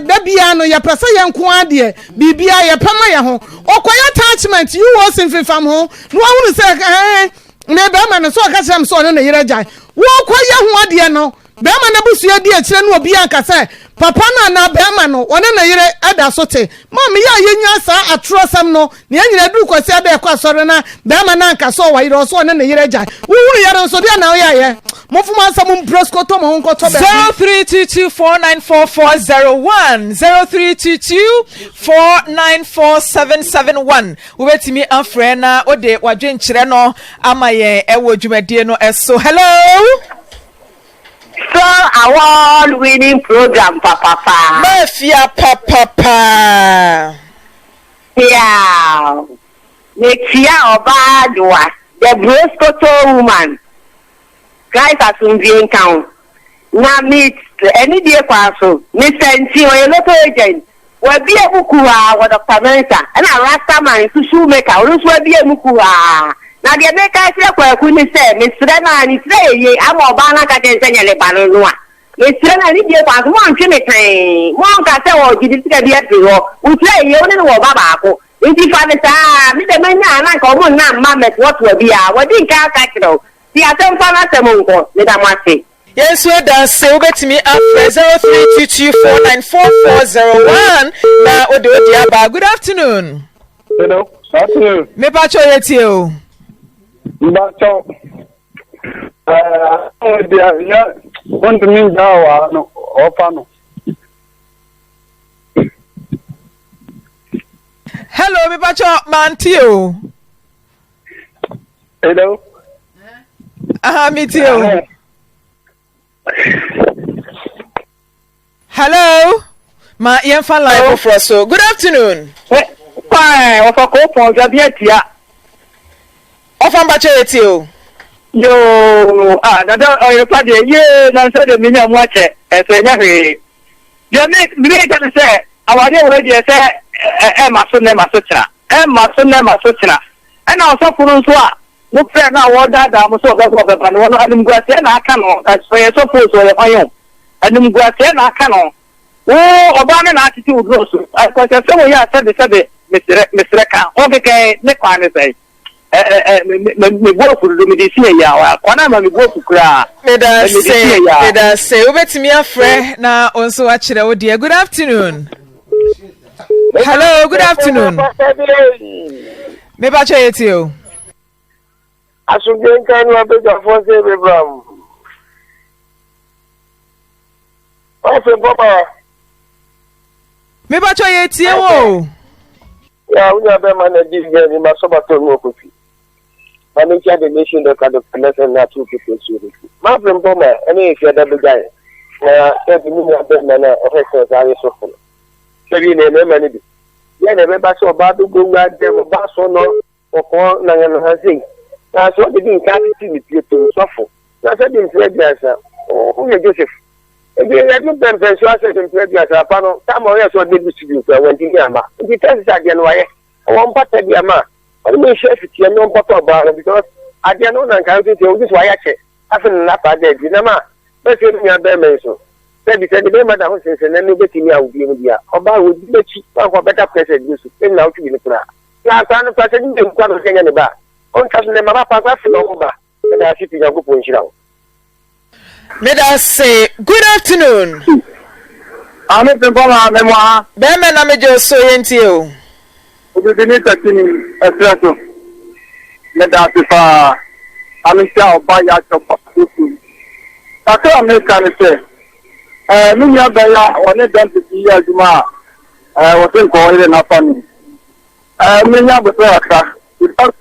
da bia no ya pese ye nko ade bibia ye pema ye ho okoya attachment you was in fam ho no wo se ne be ma no so o ka kira me so no na yire jan wo koya ho ade no be ma na busu ade a kire no obi anka se papa na be ma no one na yire ada so te ma me ya yenya sa atrosam no ne anyina du kwasi ade kwa sore na be ma na anka so wa yire so one na yire jan wo wuru yare so dia na wo ya mofuma asam mprosko to mo nko to be 0322494401 0322494771 wo betimi afre na ode wadwenkyere no amaye ewo dwumadie no eso hello So award-winning program, Papa. Mafia, Papa. Yeah. Netia Obadua, the Broscoto woman. Guys are soon being count. Now meet any dear person. Mr. Ntio, a local agent. Will be a Mukua, what Dr. Mensa, and a Rasta man to shoemaker, who will be a Mukua. Na dia meka se kwa kuni se misre na ni se ye amo bana ka ten senya le banu noa misre na ni die kwa mo antwe metan mo anka se wo gidi sika bia ti ho utre ye oni no ba ba ko nti fa ne sa mi de manya na ka mo na ma met what will be a wodi nka ka kiro ti atem fa na se mo nko le da mo ase yes we da se obetimi afre 0322494401 na ode aba good afternoon hello afternoon me pa cho yeti o Bacho dia ya want me dawa no opano hello me bacho mantio hello mitio hello ma yemfa live for so good afternoon fine of a couple jabiatia Ofan bacho yeti o yo dada Oyerepa de ye na so de minya mo ache so nya hwe je me can say awade already say maso tra and also kunu so a mo pre na wo dada mo so ga ko ba no anim guase na aka no so ye so po so ye fayon anim guase na aka no oba me na atiti udro so ko se wo ya sabe mesre ka o ke ne kwa ne sai me bofu do me disi ya wa kwana ma me bofu kura me da say obetimi afre na onso a kire wo de good afternoon hello good afternoon me ba che yeti o asugben kan wa be ja fo se be bram o fe papa me ba che yeti wo ya unya be man na di ge ni ma so ba to mo ko fi manager the nation that kind of connection na two people so ma from poma any if you da be guy na e bi ni na be na o fe so za so fo so bi ne me ni bi ya ne be ba so ba do go nga de ba so no o ko na na ha sing na so de din ka ti ni pie to so fo na so din fre dia sa o ye Joseph e bi ya du ben ben so ase din fre dia sa pa no ta mo ye so de bi si bi so wen din ya ma di test sa dia no wa ye o mo pata dia ma I mean, chef, it's your non bottle bar because I didn't know that I was this way. I feel not bad. Dinama, but you are there, so said the name of the house and then nobody me out in India. About would be the cheap for better president use to now to be the plan. Last time president didn't come to any bar. On cousin the Mama Papa over. And I sit in a good point. Let us say good afternoon. I'm a memoir. Bemen Amajo so into you. We need to continue a special. Let us if I'm sure by your I can't make any say. Minya Bella, when it done to see as ma, wasn't calling enough funny. Minya Bella, because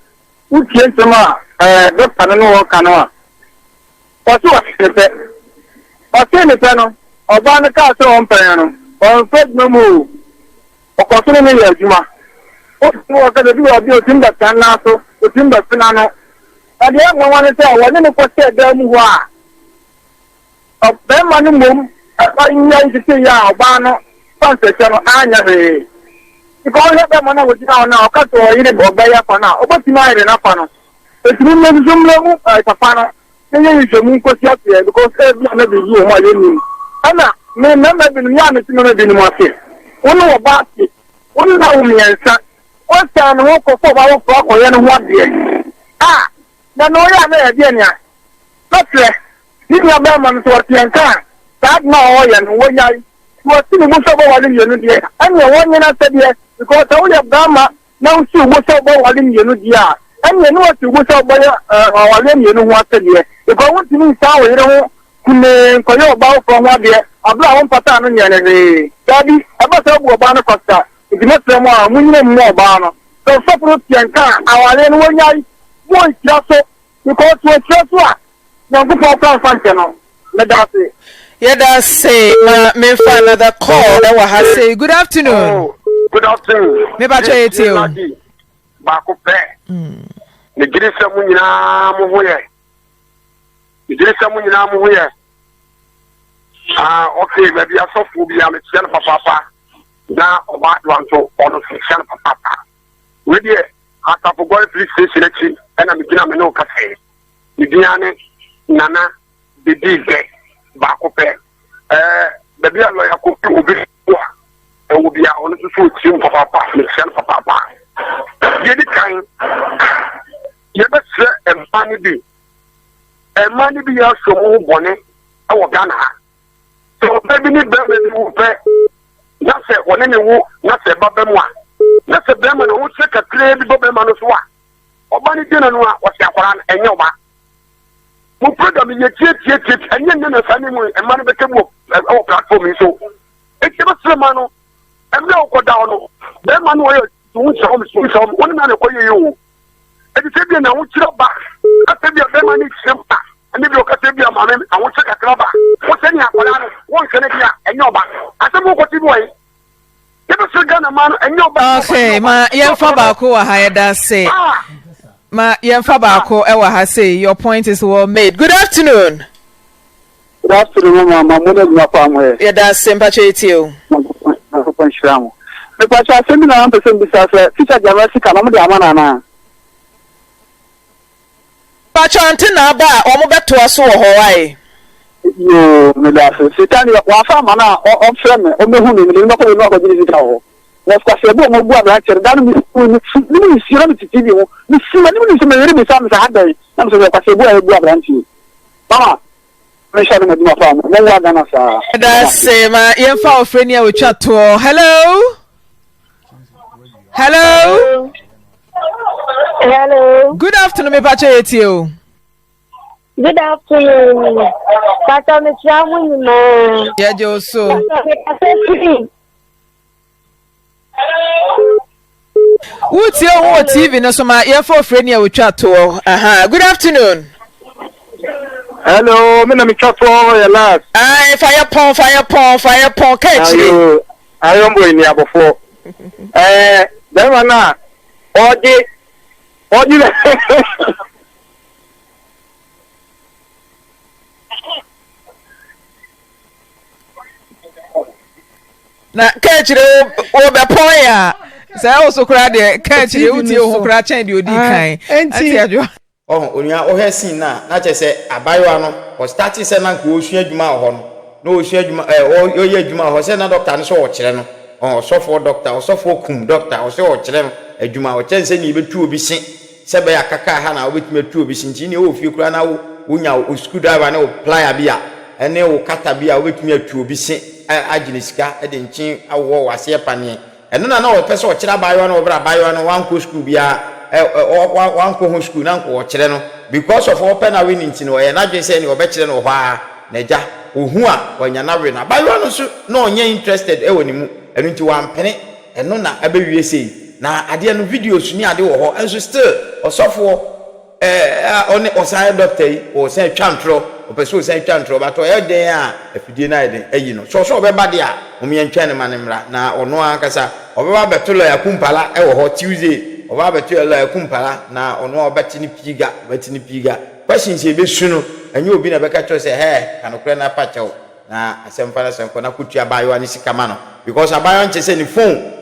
who came to ma, Dr. No Canoa. What's what he said? What's in the panel? Or ban a car on piano, or fed no move, or continuing as you are. What more can do of your timber canasso, the timber finano? And the other one is there, one in the pocket them who are. Of them money moon, I'm going to see ya, Bano, Sunset, Anya. Because let them on with now, cut or eat it or buy up for now, but tonight enough on us. It's room zoom level, like a panel. Then you should move up here because every other you, my name. Anna, may never be young, it's never been more here. One about it, one now me and son. One time, walk for our flock or any 1 year. Ah, then no, I may again. Not less. Give me a man to what you can. That now, and when I was still most of all in Unity, and you're 1 year said yes, because all your Brahma now she was about in Unity. And you know what you was about our name, you know what said yes. Because what you mean, you know. For your about from what dear, a brown pattern on your daddy, about a banner costa. It's not so more, we need more banner. So, support your car, our lane one night, one just because we're just what? Now, before function, let us say. Yeah, that's say, may find another call that will say, good afternoon. Oh, good afternoon. Maybe I try it you. Back up there. The Grisha Munina Muya. The Grisha Munina Muya. Okay, maybe I saw food be a mixture of papa. Now, about one to on fiction of papa. With you, I have to go to the station and I'm beginning to know cafe. Midiane, Nana, the DJ, Bacope. Maybe a lawyer could be and will be on the food team for papa, mixture for papa. Get it kind. You better say and money be. And money be also more bonnet or Ghana. So maybe need them to pay. Not say one any woo, not say Babemwa. Not say them and who check a clear Babemanuswa. Or Bunny dinner was Yakuran and Yoma. Who put them in your chit, and then a family and money became our platform. So it's a mano and no go down. Them man were to some one man for you. And it's a dinner which you're back. After your family simple. And if you look at the man, I want to check a club. What's any one Canada and your back? I don't know what you want. Never should get a man and your back. Okay, my young Fabako, I had say. My young Fabako, I say, your point is well made. Good afternoon. Good afternoon, Mamma. Yeah, that's sympathy to you. The Pacha seminar, the same besides Teacher Javassica, Mamma. Afutuo Auntie Naa ba omo beto aso wo Hawaii yo me da se sitani wa fa mana o frame o mehu ni no ko no ko jini sita ho na ska se bo mo bu abra chere dan mi ni sira mi tv ho ni sima ni sima yeri mi sam sa hadai na so ko se bu abra nti mama me sha no ma fa mo wa gana sa da se ma yemfa ofreni a wotwa to hello Hello. Good afternoon, me pacha etio. Good afternoon. Pacha me chamu no. Yeah, Joso. What's your TV no so ma ye for friend ya wotwa to. Good afternoon. Hello, me na me chat for your last. Fire pon catch you. Ayo boy ni abofo. Dem na oji na kechire o be pon ya say also kura de kechire uti o kura chen de odi kan enti ajo onua o hesin na che se abayo no o start se na ko osua adwuma ho no no she adwuma oyɛ adwuma hɔ sɛ na doctor no so ɔkyerɛ no ɔsɔfo doctor ɔsɔfo kum doctor ɔsɛ ɔkyerɛ no adwuma ɔkyɛn sɛ ni betu obi se sɛ bɛ akaka ha na obetumi atu obi se nti ne wo fie kura na wonya o screwdriver na o plier bi a ɛne o kata bi a obetumi atu obi se agene sika de nkyin awɔ wase panie ɛno na ɔpɛ sɛ ɔkyerɛ abayewa no ɔbra abayewa no wanko school bia wanko ho school na nko ɔkyerɛ no because of open na winning nti no ɔyɛ na dwen sɛ ne ɔbɛkyerɛ no hɔ a na gya ohu a ɔnya na we na abayewa no so na ɔnyɛ interested ɛwɔ ne mu ɛno nti wampene ɛno na abewie sei na ade no videos ni ade wɔ hɔ enso still ɔsɔfo ɔne ɔsan doctor yi ɔsan twantro ɔpɛso ɔsan twantro ba to ɛyɛ den a afidie na yɛ den ayi no so ɔbɛba de a ɔmyɛntwɛn ne ma ne mmra na ɔno ankasa ɔbɛba bɛtolo ya kumpala ɛwɔ hɔ Tuesday ɔbɛba bɛtolo ya kumpala na ɔno ɔbɛte ne piga questions e besu no anyi obi na bɛka kyerɛ sɛ kanokora na pa kyɛw na asɛmfa na sɛnko na kutua bayo ne sika ma no because abayo nkyɛ sɛ ne phone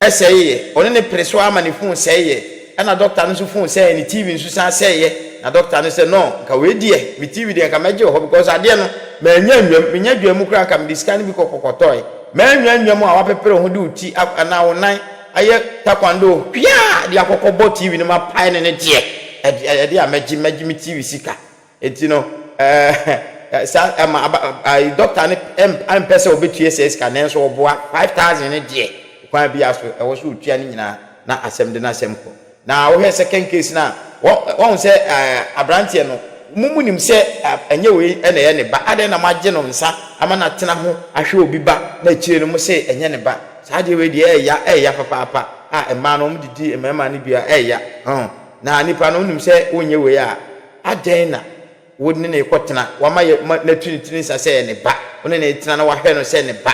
ɛsɛyɛ ɔne ne preso ama ne phone sɛyɛ ɛna doctor no so phone sɛyɛ ne TV nso san sɛyɛ na doctor no sɛ no nka we die me TV de nka magye hɔ because ade no manya nwam menya dwam kura nka me disika ne bi kokokotɔe manya nwam a wapepere ho de uti ana wonan ayɛ taekwondo pia de akokɔbɔ TV no ma pae ne die ɛde a magye me TV sika enti no doctor ne ampɛ sɛ obɛtue sɛ sika ne nso ɔboa 5000 ne die kwan bi aso ɛwɔ so utua ne nyina na asɛm de na asɛm ko na wo hɛ second case na wɔn sɛ abrantie no mumunim sɛ ɛnyɛ we ɛna yɛ ne ba ade na magye no nsa ama na tena ho ahwɛ obi ba na kyire no mo sɛ ɛnyɛ ne ba saa de we de ɛya papa a ɛma no mo didi ɛmɛma ne bia ɛya na nipa no nim sɛ wonyɛ we a aden na wo ne ne kɔtena wama na tunituni sa sɛ ne ba wo ne ne tena na wahwɛ no sɛ ne ba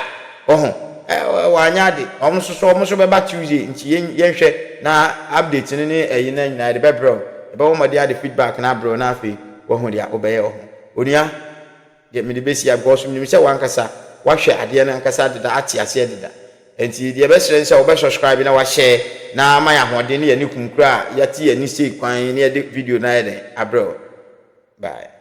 wanyade ɔmo so bɛba Tuesday nti yɛnhwɛ na update ne ɛyi na nyina de bɛbrɛ ɛbɛwɔ mɔde ade feedback na brɛ na afei wɔho dia obɛyɛ ho onua de me de besi agɔso nim sɛ wankasa wahwɛ adeɛ na ankasa deda ate ase deda nti de bɛsrɛ sɛ wobɛ subscribe na wahye na ma ya hoɔden ne yɛ ne kunkura yɛte yɛ ni sei kwan ne yɛ de video na yɛ den abrɛ bye.